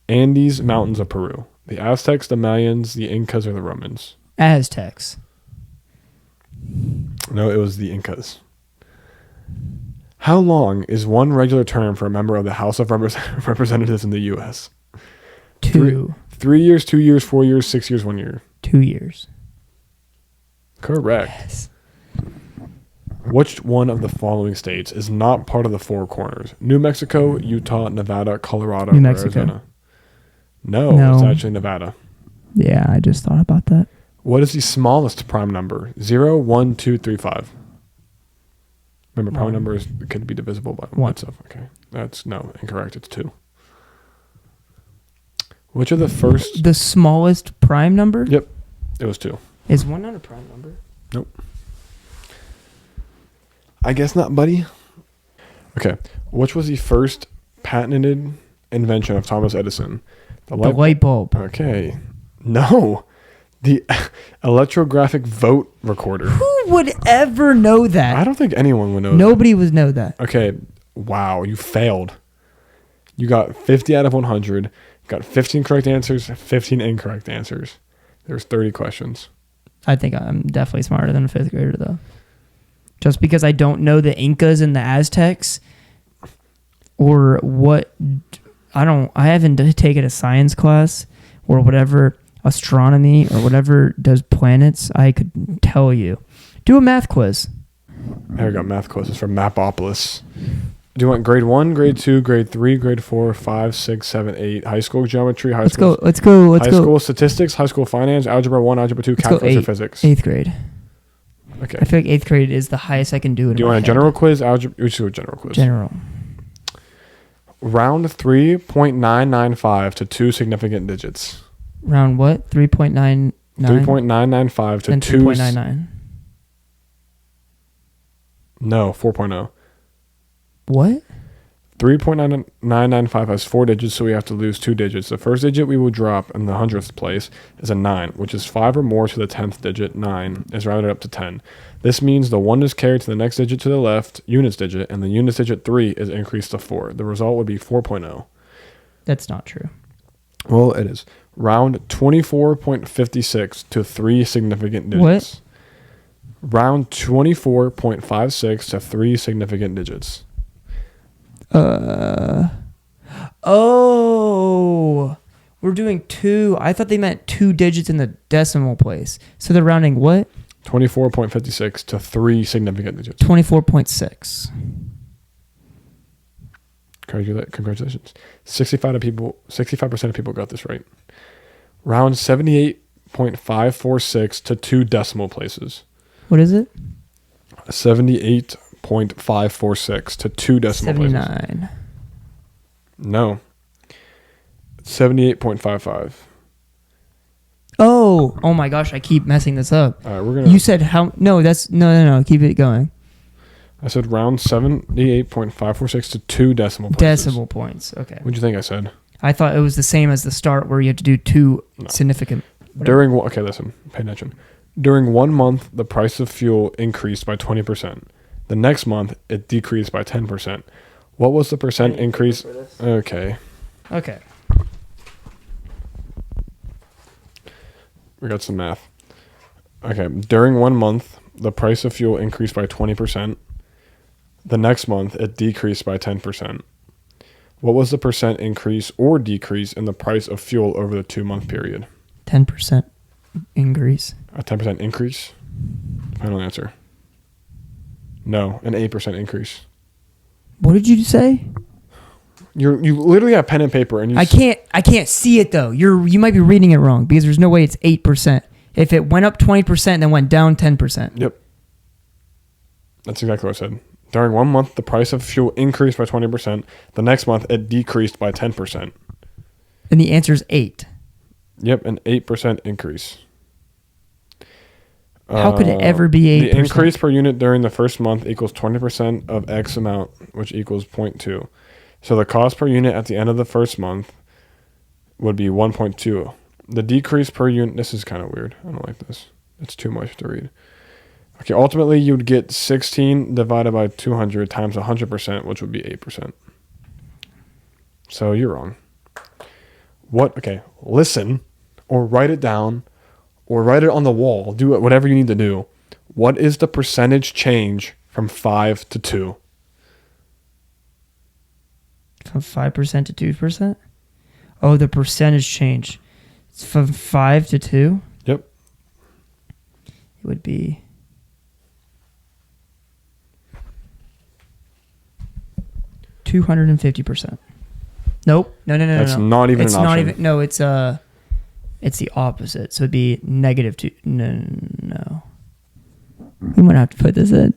Andes Mountains of Peru? The Aztecs, the Mayans, the Incas, or the Romans? Aztecs. No, it was the Incas. How long is one regular term for a member of the House of Representatives in the U.S.? 2. 3 years, 2 years, 4 years, 6 years, 1 year. 2 years. Correct. Yes. Which one of the following states is not part of the Four Corners? New Mexico, Utah, Nevada, Colorado, New or Mexico. Arizona? No, it's actually Nevada. Yeah, I just thought about that. What is the smallest prime number? 0, 1, 2, 3, 5. Remember, prime numbers could be divisible by 1 itself. Okay, that's incorrect. It's 2. Which of the first? The smallest prime number? Yep, it was 2. Is 1 not a prime number? Nope. I guess not, buddy. Okay, which was the first patented invention of Thomas Edison? The light bulb. Okay, no. The electrographic vote recorder. Who would ever know that? I don't think anyone would know Nobody would know that. Okay, wow, you failed. You got 50 out of 100. You got 15 correct answers, 15 incorrect answers. There's 30 questions. I think I'm definitely smarter than a 5th grader, though. Just because I don't know the Incas and the Aztecs or what... I haven't taken a science class or whatever... astronomy or whatever does planets, I could tell you. Do a math quiz. There we go. Math quizzes from Mapopolis. Do you want grade 1, grade 2, grade 3, grade 4, 5, 6, 7, 8, high school geometry, Let's go. High school statistics, high school finance, algebra 1, algebra 2, calculus, or physics? 8th grade. Okay. I feel like 8th grade is the highest I can do. Do you want a general quiz? Algebra? We should do a general quiz. General. Round 3.995 to 2 significant digits. Round what? 3.99? 3.995 to 2. 3.99. No, 4.0. What? 3.995 has 4 digits, so we have to lose 2 digits. The first digit we will drop in the 100th place is a 9, which is 5 or more to the 10th digit. 9 is rounded up to 10. This means the 1 is carried to the next digit to the left, units digit, and the units digit 3 is increased to 4. The result would be 4.0. That's not true. Well, it is. Round 24.56 to 3 significant digits. What? Round 24.56 to 3 significant digits. Oh, we're doing 2. I thought they meant 2 digits in the decimal place. So they're rounding what? 24.56 to 3 significant digits. 24.6. Congratulations. 65% of people got this right. Round 78.546 to 2 decimal places. What is it? 78.546 to 2 decimal 79. places. No. 78.55. Oh my gosh, I keep messing this up. All right, we're gonna. You said how? No, that's no. Keep it going. I said round 78.546 to 2 decimal places. Decimal points. Okay. What'd you think I said? I thought it was the same as the start where you have to do 2 significant. Okay, listen, pay attention. During 1 month, the price of fuel increased by 20%. The next month, it decreased by 10%. What was the percent increase? Okay. We got some math. Okay, during 1 month, the price of fuel increased by 20%. The next month, it decreased by 10%. What was the percent increase or decrease in the price of fuel over the 2-month period? 10% increase. A 10% increase? Final answer. No, an 8% increase. What did you say? You literally have pen and paper and you I can't see it though. You might be reading it wrong because there's no way it's 8%. If it went up 20% and then went down 10%. Yep. That's exactly what I said. During 1 month, the price of fuel increased by 20%. The next month, it decreased by 10%. And the answer is 8. Yep, an 8% increase. How could it ever be 8%? The increase per unit during the first month equals 20% of X amount, which equals 0.2. So the cost per unit at the end of the first month would be 1.2. The decrease per unit, this is kind of weird. I don't like this. It's too much to read. Okay, ultimately you'd get 16 divided by 200 times 100%, which would be 8%. So you're wrong. What? Okay, listen or write it down or write it on the wall. Do it, whatever you need to do. What is the percentage change from 5 to 2? From 5% to 2%? Oh, the percentage change. It's from 5 to 2? Yep. It would be... $250. Nope. No. That's not even it's an option. not even. No, it's the opposite. So it'd be -2. No. We might have to put this in.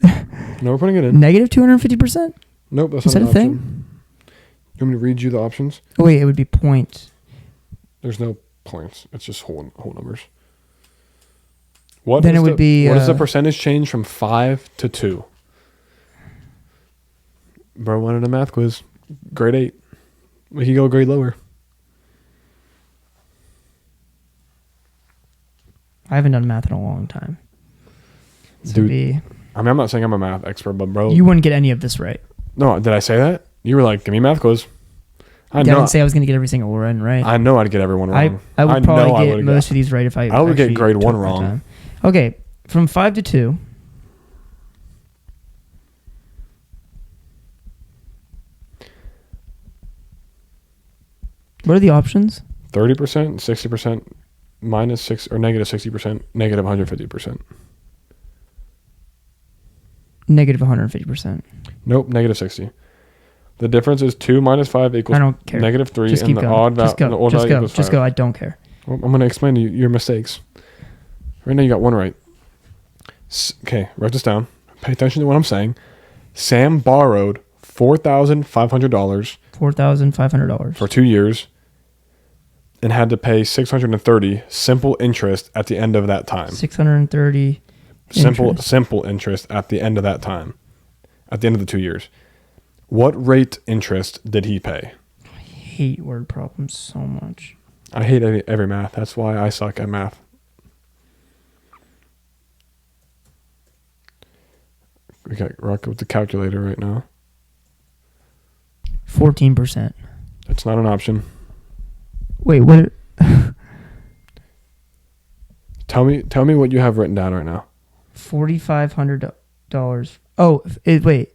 No, we're putting it in. -250%. Nope, that's Is not that an a thing? option. You want me to read you the options? Oh wait, it would be point. There's no points. It's just whole numbers. What Then is it would be. What is the percentage change from 5 to 2? Bro wanted a math quiz. Grade 8. We could go a grade lower. I haven't done math in a long time. So Dude, it'd I mean, I'm not saying I'm a math expert, but bro. you wouldn't get any of this right. No, did I say that? You were like, give me a math quiz. I didn't say I was going to get every single one right. I know I'd get everyone wrong. I would know probably I get would most of these right if I would get actually grade 1 took my wrong. time. Okay, from 5 to 2. What are the options? 30%, 60%, -6 or -60%, -150%. -150%. Nope, -60. The difference is 2 minus 5 equals I don't care. -3, Just and keep the going. odd Just value go. Just go. equals 5. Just go. I don't care. Well, I'm going to explain to you your mistakes. Right now you got one right. Okay, write this down. Pay attention to what I'm saying. Sam borrowed $4,500 $4,500 for 2 years and had to pay $630 simple interest at the end of that time. 630. Simple interest at the end of that time. At the end of the 2 years. What rate interest did he pay? I hate word problems so much. I hate every math. That's why I suck at math. We got Rocco with the calculator right now. 14%. That's not an option. Wait, what? Tell me what you have written down right now. $4,500. Oh, wait.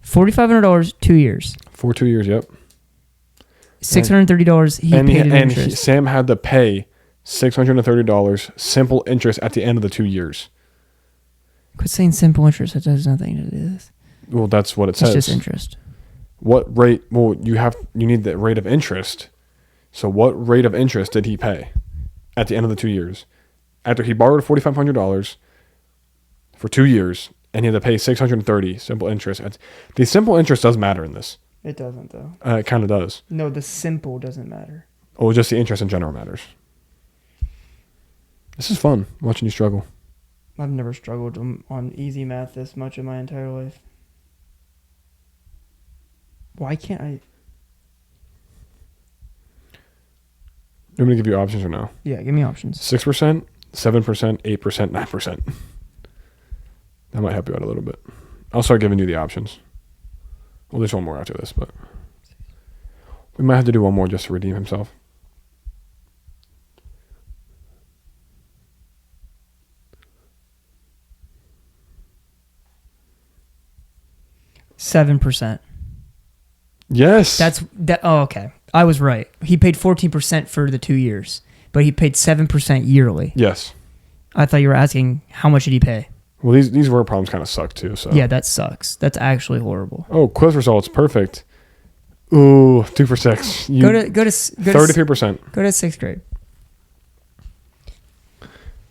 $4,500 2 years. For 2 years, yep. $630 he paid in interest. Sam had to pay $630 simple interest at the end of the 2 years. Quit saying simple interest. It has nothing to do with this. Well, that's what it says. It's just interest. What rate? Well, you need the rate of interest. So what rate of interest did he pay at the end of the 2 years? After he borrowed $4,500 for 2 years, and he had to pay $630 simple interest. The simple interest does matter in this. It doesn't, though. It kind of does. No, the simple doesn't matter. Oh, just the interest in general matters. This is fun, watching you struggle. I've never struggled on easy math this much in my entire life. Why can't I? You want me to give you options or no? Yeah, give me options. 6%, 7%, 8%, 9%. That might help you out a little bit. I'll start giving you the options. Well, there's one more after this, but we might have to do one more just to redeem himself. %7. Yes. Oh, okay. I was right. He paid 14% for the 2 years, but he paid 7% yearly. Yes. I thought you were asking how much did he pay? Well, these word problems kind of suck too. So Yeah, that sucks. That's actually horrible. Oh, quiz results perfect. Ooh, 2 for 6. Go to 33%. Go to 6th grade.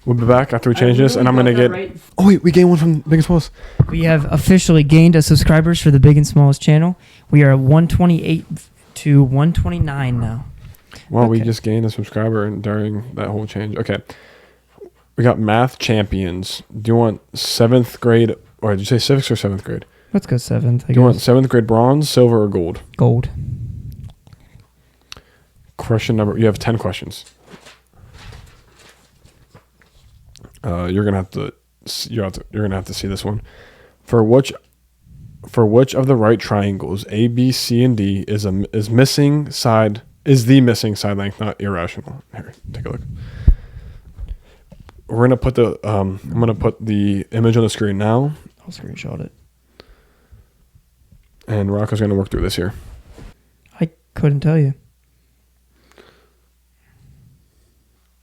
We'll be back after we change this, and I'm going to get... Right. Oh, wait, we gained one from Big and Smallest. We have officially gained a subscribers for the Big and Smallest channel. We are at 128 to 129 now. Well, we Okay. just gained a subscriber during that whole change. Okay. We got math champions. Do you want 7th grade, or did you say 6th or 7th grade? Let's go 7th. Do you want 7th grade bronze, silver, or gold? Gold. Question number, you have 10 questions. You're gonna have to see this one. For which of the right triangles A, B, C, and D is the missing side length not irrational? Here, take a look. We're gonna put I'm gonna put the image on the screen now, I'll screenshot it. and Rocco's gonna work through this here. I couldn't tell you.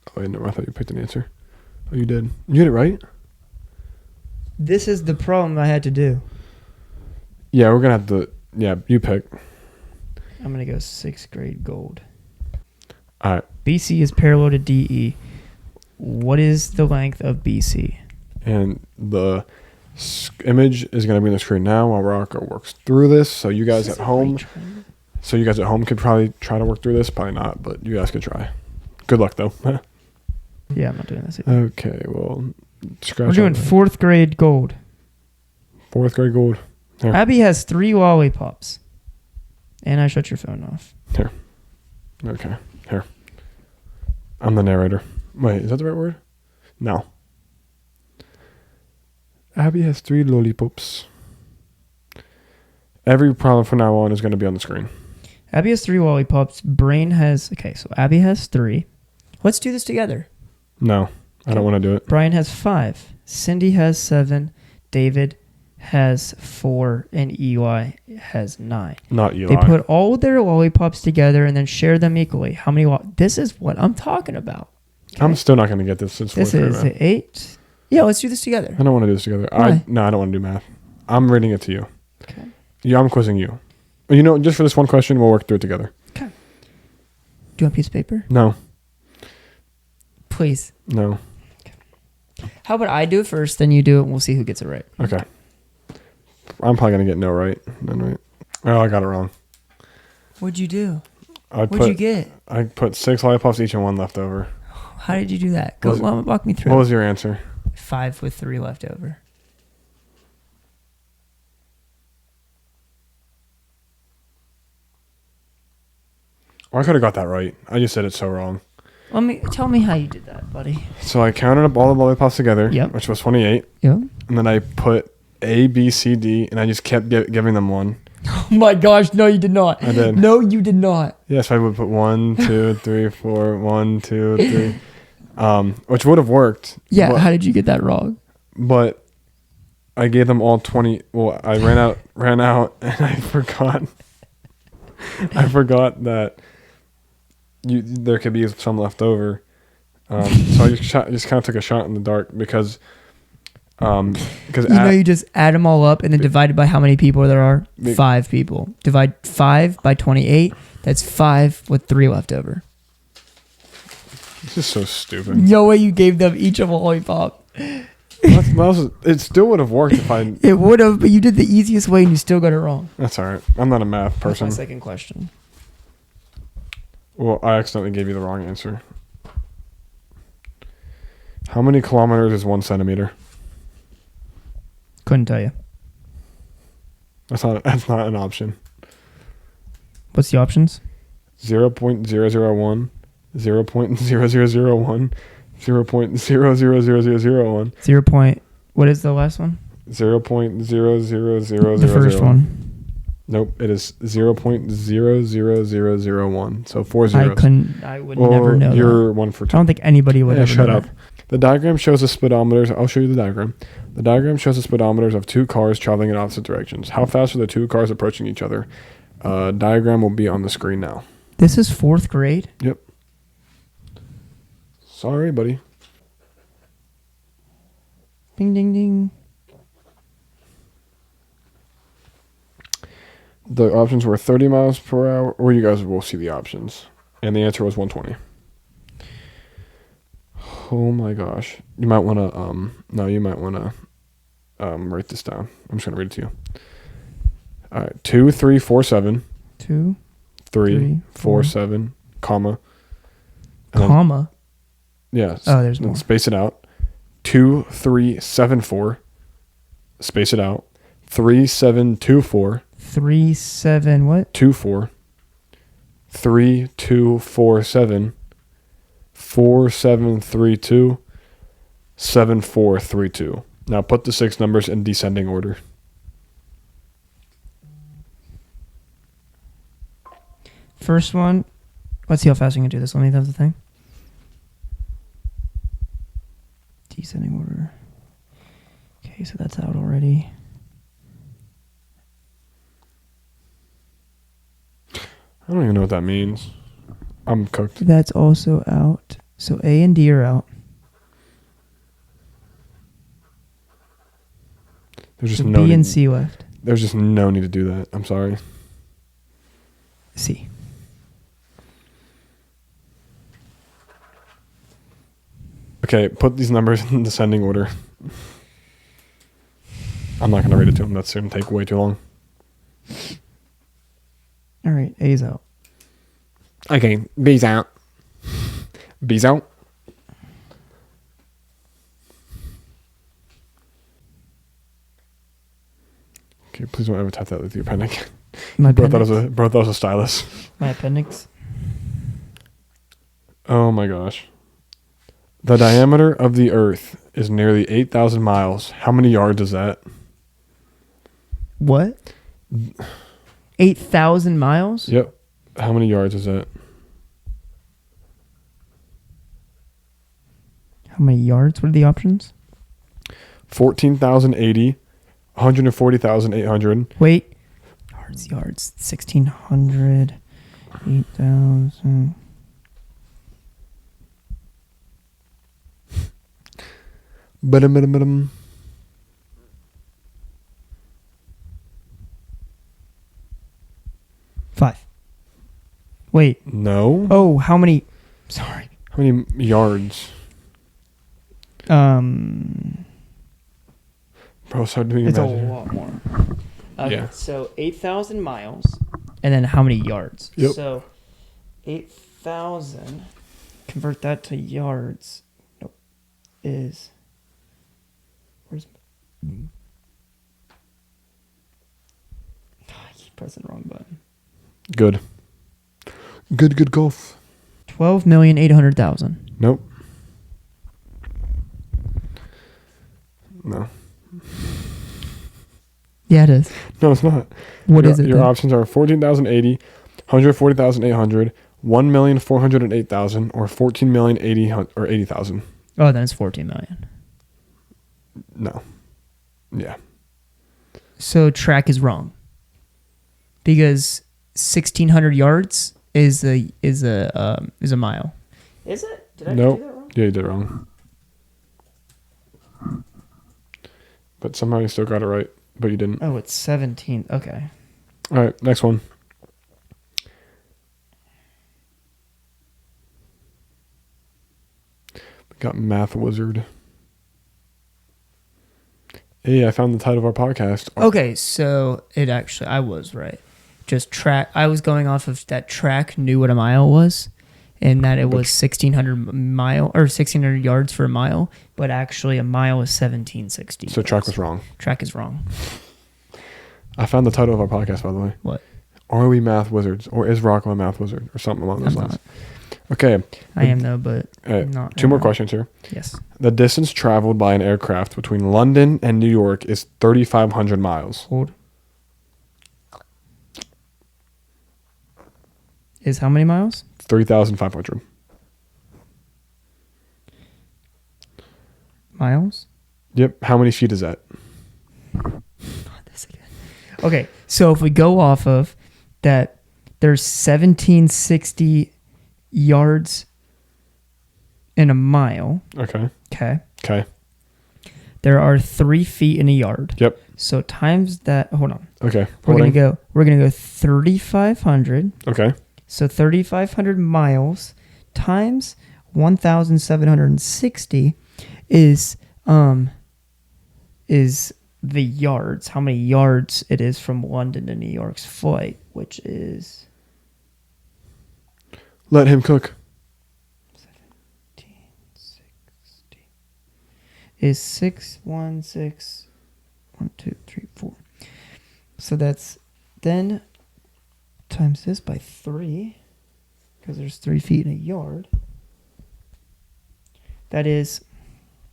Oh, wait, no, I thought you picked an answer. Oh, you did. You get it right? This is the problem I had to do. Yeah, we're gonna have to. Yeah, you pick. I'm going to go 6th grade gold. All right, BC is parallel to DE. What is the length of BC? and the image is gonna be on the screen now while Rocco works through this. So you guys at home, could probably try to work through this. Probably not, but you guys could try. Good luck though. Yeah, I'm not doing this either. Okay, well, scratch. We're doing out 4th grade gold. 4th grade gold. Here. Abby has 3 lollipops. And I shut your phone off. Okay, here. I'm the narrator. Wait, is that the right word? No. Abby has 3 lollipops. Every problem from now on is going to be on the screen. Abby has 3 lollipops. Brain has... Okay, so Abby has 3. Let's do this together. No, I don't want to do it. Brian has 5. Cindy has 7. David has 4. And Eli has 9. Not Eli. They put all their lollipops together and then share them equally. How many... This is what I'm talking about. Okay? I'm still not going to get this. Since This is 8. Yeah, let's do this together. I don't want to do this together. Why? I don't want to do math. I'm reading it to you. Okay. Yeah, I'm quizzing you. You know, just for this one question, we'll work through it together. Okay. Do you want a piece of paper? No. Please. No. How about I do it first, then you do it, and we'll see who gets it right. Okay. I'm probably going to get no right. None right. Oh, I got it wrong. What'd you do? What'd you get? I put 6 lollipops each and 1 left over. How did you do that? Go walk me through. What was your answer? 5 with 3 left over. Oh, I could have got that right. I just said it so wrong. Tell me how you did that, buddy. So I counted up all the lollipops together, Yep. which was 28. Yep. And then I put A, B, C, D, and I just kept giving them 1. Oh my gosh, no, you did not. I did. No, you did not. Yes, I would put 1, 2, 3, 4, 1, 2, 3. Which would have worked. Yeah, But, how did you get that wrong? but I gave them all 20. Well, I ran out, and I forgot. I forgot that there could be some left over. So I just kind of took a shot in the dark because you just add them all up and then divide it by how many people there are. 5 people. Divide 5 by 28. That's 5 with 3 left over. This is so stupid. No way you gave them each of a lollipop. It still would have worked if I. It would have, but you did the easiest way and you still got it wrong. That's all right. I'm not a math person. That's my second question. Well, I accidentally gave you the wrong answer. How many kilometers is 1 centimeter? Couldn't tell you. That's not an option. What's the options? 0.001, 0.0001, 0.00001, 0. What is the last one? 0.00000. The first one. Nope, it is 0.00001. So 4 zeros. I would never know. You're That. 1 for 2. I don't think anybody would ever Shut know up. that. The diagram shows the speedometers. I'll show you the diagram. The diagram shows the speedometers of 2 cars traveling in opposite directions. How fast are the 2 cars approaching each other? Diagram will be on the screen now. This is 4th grade? Yep. Sorry, buddy. Ding, ding, ding. The options were 30 miles per hour, or you guys will see the options. And the answer was 120. Oh my gosh. You might want to, no, you might want to write this down. I'm just going to read it to you. All right. 2, 3, 4, 7. 2, 3, 4, 7, comma. And comma? Yeah. Oh, there's more. Space it out. 2, 3, 7, 4. Space it out. 3, 7, 2, 4. 3, 7, what? 2, 4. 3, 2, 4, 7. 4, 7, 3, 2. 7, 4, 3, 2. Now put the 6 numbers in descending order. First one. Let's see how fast we can do this. Let me have the thing. Descending order. Okay, so that's out already. I don't even know what that means. I'm cooked. That's also out. So A and D are out. There's just So no B need, and C left. There's just no need to do that. I'm sorry. C. Okay, put these numbers in descending order. I'm not going to read it to him. That's going to take way too long. All right, A's out. Okay, B's out. B's out. Okay, please don't ever tap that with your pen again. My Bro thought appendix. it was a stylus. My appendix. Oh my gosh. The diameter of the Earth is nearly 8,000 miles. How many yards is that? What? 8,000 miles? Yep. How many yards is that? How many yards? What are the options? 14,080, 140,800. Wait. Yards. 1,600. 8,000. Ba-dum-ba-dum-ba-dum. Five. Wait. No. Oh, how many? Sorry. How many yards? Bro, start doing It's a imagine. lot more. Okay, Yeah. so 8,000 miles. And then how many yards? Yep. So 8,000, convert that to yards. Nope. Is. Where's. I keep pressing the wrong button. Good. Good golf. 12,800,000. Nope. No. Yeah, it is. No, it's not. What is it? Your then? options are 14,080, 140,800, 1,408,000, or 14,080,000 or 80,000. Oh, then it's 14 million. No. Yeah. So track is wrong. Because 1,600 yards is a mile. Is it? Did I Nope. do that wrong? Yeah, you did it wrong. But somehow you still got it right, but you didn't. Oh, it's 17. Okay. All right, next one. We got Math Wizard. Hey, I found the title of our podcast. Okay, so I was right. Just track. I was going off of that track knew what a mile was, and that it was 1,600 yards for a mile, but actually a mile is 1,760. So track was wrong. Track is wrong. I found the title of our podcast, by the way. What? Are we math wizards, or is Rocco a math wizard, or something along those I'm lines? not. Okay. I am though, but All not. 2 more questions here. Yes. The distance traveled by an aircraft between London and New York is 3,500 miles. Hold. Is how many miles? 3,500. Miles? Yep. How many feet is that? Not this again. Okay, so if we go off of that, there's 1,760 yards in a mile. Okay. Okay. Okay. There are 3 feet in a yard. Yep. So times that. Hold on. Okay. We're Holding. gonna go 3,500. Okay. So 3,500 miles times 1,760 is the yards, how many yards it is from London to New York's flight, which is Let him cook. 1760 is 616 1 2 3 4. So that's then times this by 3 because there's 3 feet in a yard. That is,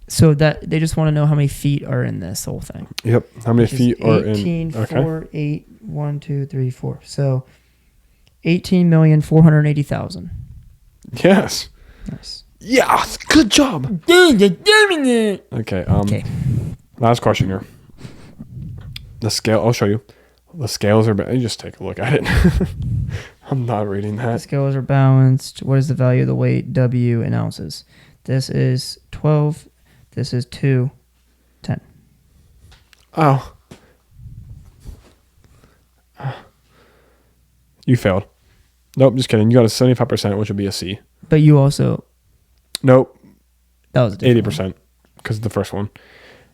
so that they just want to know how many feet are in this whole thing. Yep. How many feet are 18, in? 4, 8, 1, 2, 3, 4. So 18,480,000. Yes. Nice. Yes. Good job. Okay. Okay. Last question here. The scale. I'll show you. The scales are. You just take a look at it. I'm not reading The that. scales are balanced. What is the value of the weight W in ounces? This is 12. This is 2. 10. Oh. You failed. Nope, just kidding. You got a 75%, which would be a C. But you also. Nope, That was a different 80%, because of the first one.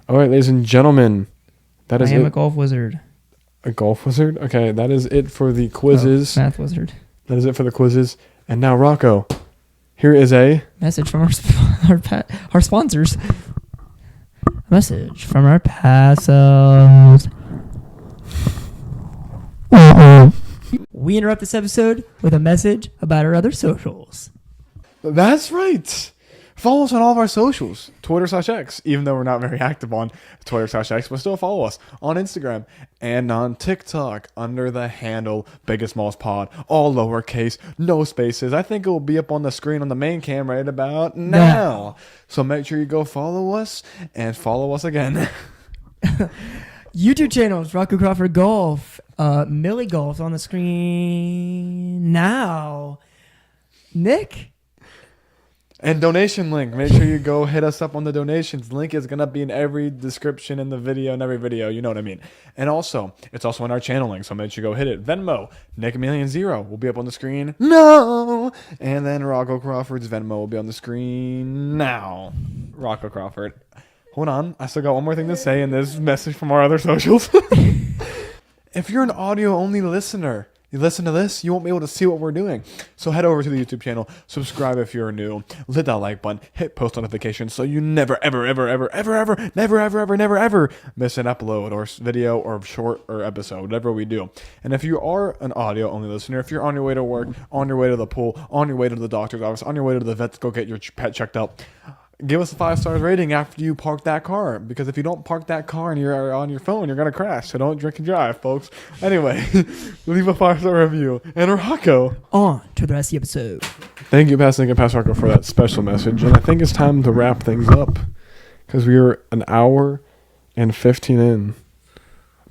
All right, ladies and gentlemen, that one. is I am it. a golf wizard. A golf wizard? Okay, that is it for the quizzes. Oh, math wizard. That is it for the quizzes. And now, Rocco, here is a... Message from our sponsors. A message from our Past-Selves. We interrupt this episode with a message about our other socials. That's right. Follow us on all of our socials. Twitter/X, even though we're not very active on Twitter/X, but still follow us on Instagram and on TikTok under the handle Biggest Malls Pod, all lowercase, no spaces. I think it will be up on the screen on the main cam right about now. So make sure you go follow us and follow us again. YouTube channels, Rocco Crawford Golf, Millie Golf's on the screen now. Nick? And donation link. Make sure you go hit us up on the donations. Link is going to be in every description in the video, in every video. You know what I mean. And also, it's also in our channel link, so make sure you go hit it. Venmo, NickMillion0 will be up on the screen. No! And then Rocco Crawford's Venmo will be on the screen now. Rocco Crawford. Hold on. I still got one more thing to say in this message from our other socials. If you're an audio-only listener, you listen to this, you won't be able to see what we're doing. So head over to the YouTube channel, subscribe if you're new, hit that like button, hit post notifications so you never, ever, ever, ever, ever, ever, never, ever, ever, never, ever miss an upload or video or short or episode, whatever we do. And if you are an audio-only listener, if you're on your way to work, on your way to the pool, on your way to the doctor's office, on your way to the vet to go get your pet checked out, give us a 5-star rating after you park that car. Because if you don't park that car and you're on your phone, you're going to crash. So don't drink and drive, folks. Anyway, leave a 5-star review. And Rocco. On to the rest of the episode. Thank you, Pastor Nick and Pastor Rocco, for that special message. And I think it's time to wrap things up. Because we are an hour and 15 in.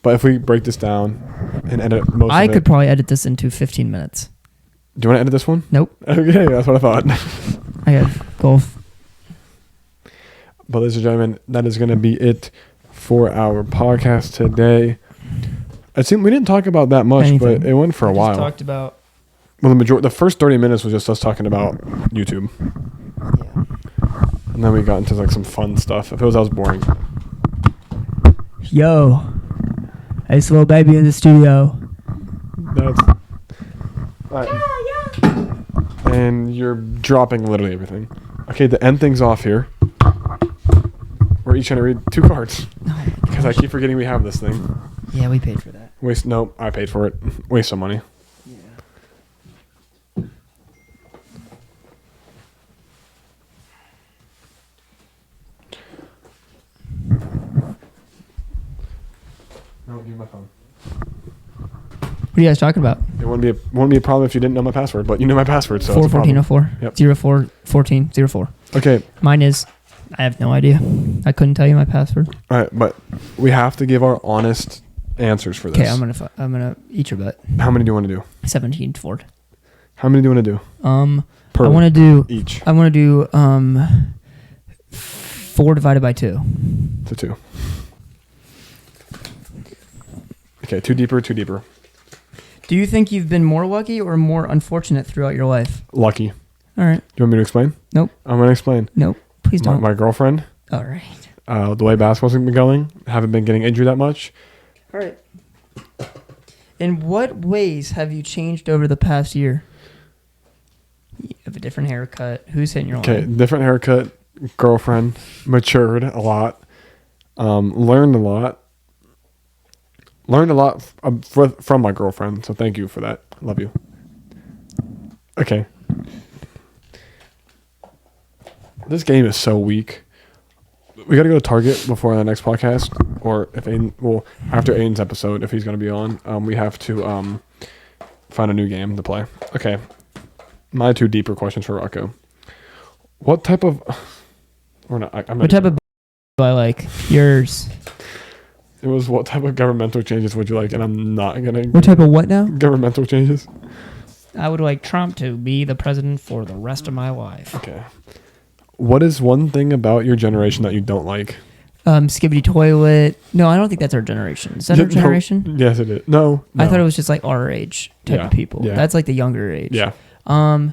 But if we break this down and edit most of it. I could probably edit this into 15 minutes. Do you want to edit this one? Nope. Okay, that's what I thought. I have golf. But ladies and gentlemen, that is going to be it for our podcast today. It seemed we didn't talk about that much, Anything. but it went for a while. Talked about. Well, the first 30 minutes was just us talking about YouTube, Yeah. and then we got into like some fun stuff. If it was, that was boring. Yo, it's little baby in the studio. That's. Right. And you're dropping literally everything. Okay, to end things off here, we're each going to read 2 cards. Because I keep forgetting we have this thing. Yeah, we paid for that. Nope, I paid for it. Waste some money. Yeah. No, give me my phone. What are you guys talking about? It wouldn't be a problem if you didn't know my password, but you know my password, so 41404. Yep. 041404. Okay. Mine is, I have no idea. I couldn't tell you my password. All right, but we have to give our honest answers for this. Okay, I'm gonna eat your bet. How many do you want to do? 17 Ford. How many do you want to do? Per I want to do each. I want to do 4 divided by 2. To 2. Okay, 2 deeper, 2 deeper. Do you think you've been more lucky or more unfortunate throughout your life? Lucky. All right. Do you want me to explain? Nope. I'm going to explain. Nope. Please don't. My girlfriend, All right. the way basketball's been going, haven't been getting injured that much. All right. In what ways have you changed over the past year? You have a different haircut. Who's hitting your line? Okay, different haircut, girlfriend, matured a lot, learned a lot. Learned a lot from my girlfriend, so thank you for that. Love you. Okay. This game is so weak. We got to go to Target before the next podcast, or if Aiden, well, after Aiden's episode, if he's going to be on, we have to find a new game to play. Okay. My 2 deeper questions for Rocco. What type of... Or not, what type of do I like? Yours. It was what type of governmental changes would you like? And I'm not going to... What type of what now? Governmental changes. I would like Trump to be the president for the rest of my life. Okay. What is one thing about your generation that you don't like? Skibbity toilet. No, I don't think that's our generation. Is that our generation? No, yes, it is. No. I thought it was just like our age type of people. Yeah. That's like the younger age. Yeah. I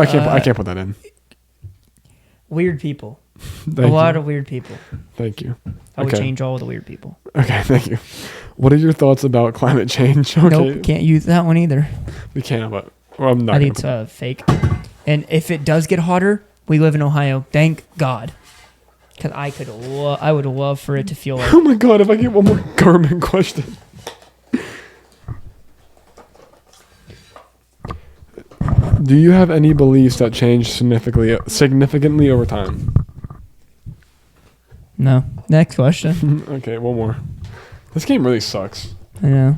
can't put that in. Weird people. A lot of weird people. Thank you. I would change all the weird people. Okay, thank you. What are your thoughts about climate change? Okay. Nope, can't use that one either. We can't, but I'm not. I think it's fake. And if it does get hotter, we live in Ohio. Thank God. Because I would love for it to feel like... Oh my God, if I get one more government question. Do you have any beliefs that change significantly over time? No. Next question. Okay, one more. This game really sucks. I know.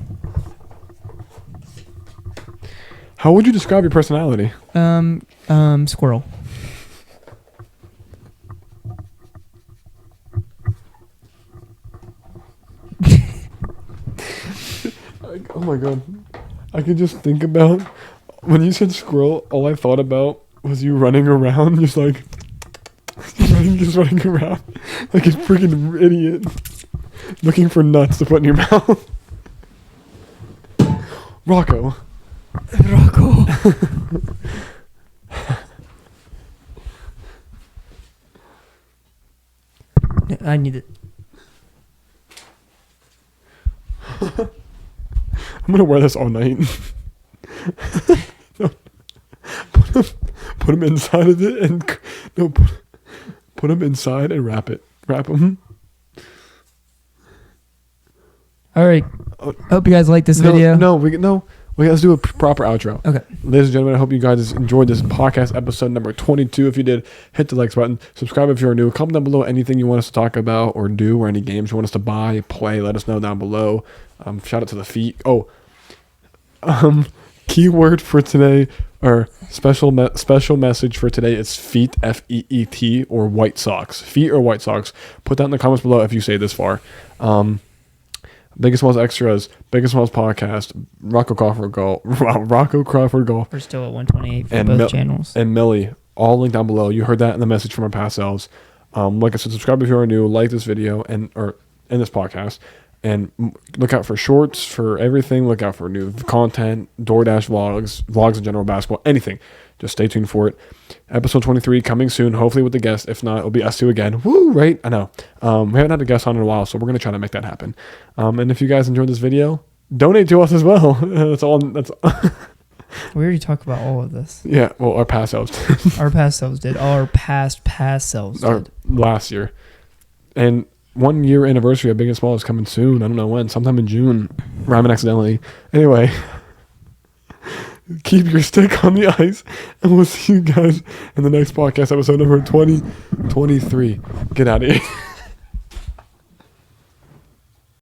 How would you describe your personality? Squirrel. Oh my God. I could just think about when you said squirrel, all I thought about was you running around just like just running around like a freaking idiot looking for nuts to put in your mouth. Rocco. I need it. I'm gonna wear this all night. No. Put them inside of it and put them inside and wrap them. All right. Hope you guys like this video. Let's do a proper outro. Okay. Ladies and gentlemen, I hope you guys enjoyed this podcast episode number 22. If you did, hit the likes button. Subscribe if you're new. Comment down below anything you want us to talk about or do, or any games you want us to buy, play. Let us know down below. Shout out to the feet. Keyword for today, or special message for today is feet, FEET, or white socks. Feet or white socks. Put that in the comments below if you say this far. Biggest Smalls Extras, Biggest Smalls Podcast, Rocco Crawford Golf. We're still at 128 for both channels. And Millie, all linked down below. You heard that in the message from our Past-Selves. Like I said, subscribe if you are new, like this video or in this podcast, and look out for shorts, for everything. Look out for new content, DoorDash vlogs in general, basketball, anything. Just stay tuned for it. Episode 23 coming soon, hopefully with the guest. If not, it'll be us two again. Woo, right? I know. We haven't had a guest on in a while, so we're going to try to make that happen. And if you guys enjoyed this video, donate to us as well. That's all. We already talked about all of this. Yeah, well, our past selves did. Our past selves did. Our past selves did. Our last year. And 1 year anniversary of Big and Small is coming soon. I don't know when. Sometime in June. Rhyming accidentally. Anyway. Keep your stick on the ice, and we'll see you guys in the next podcast episode number 23. Get out of here.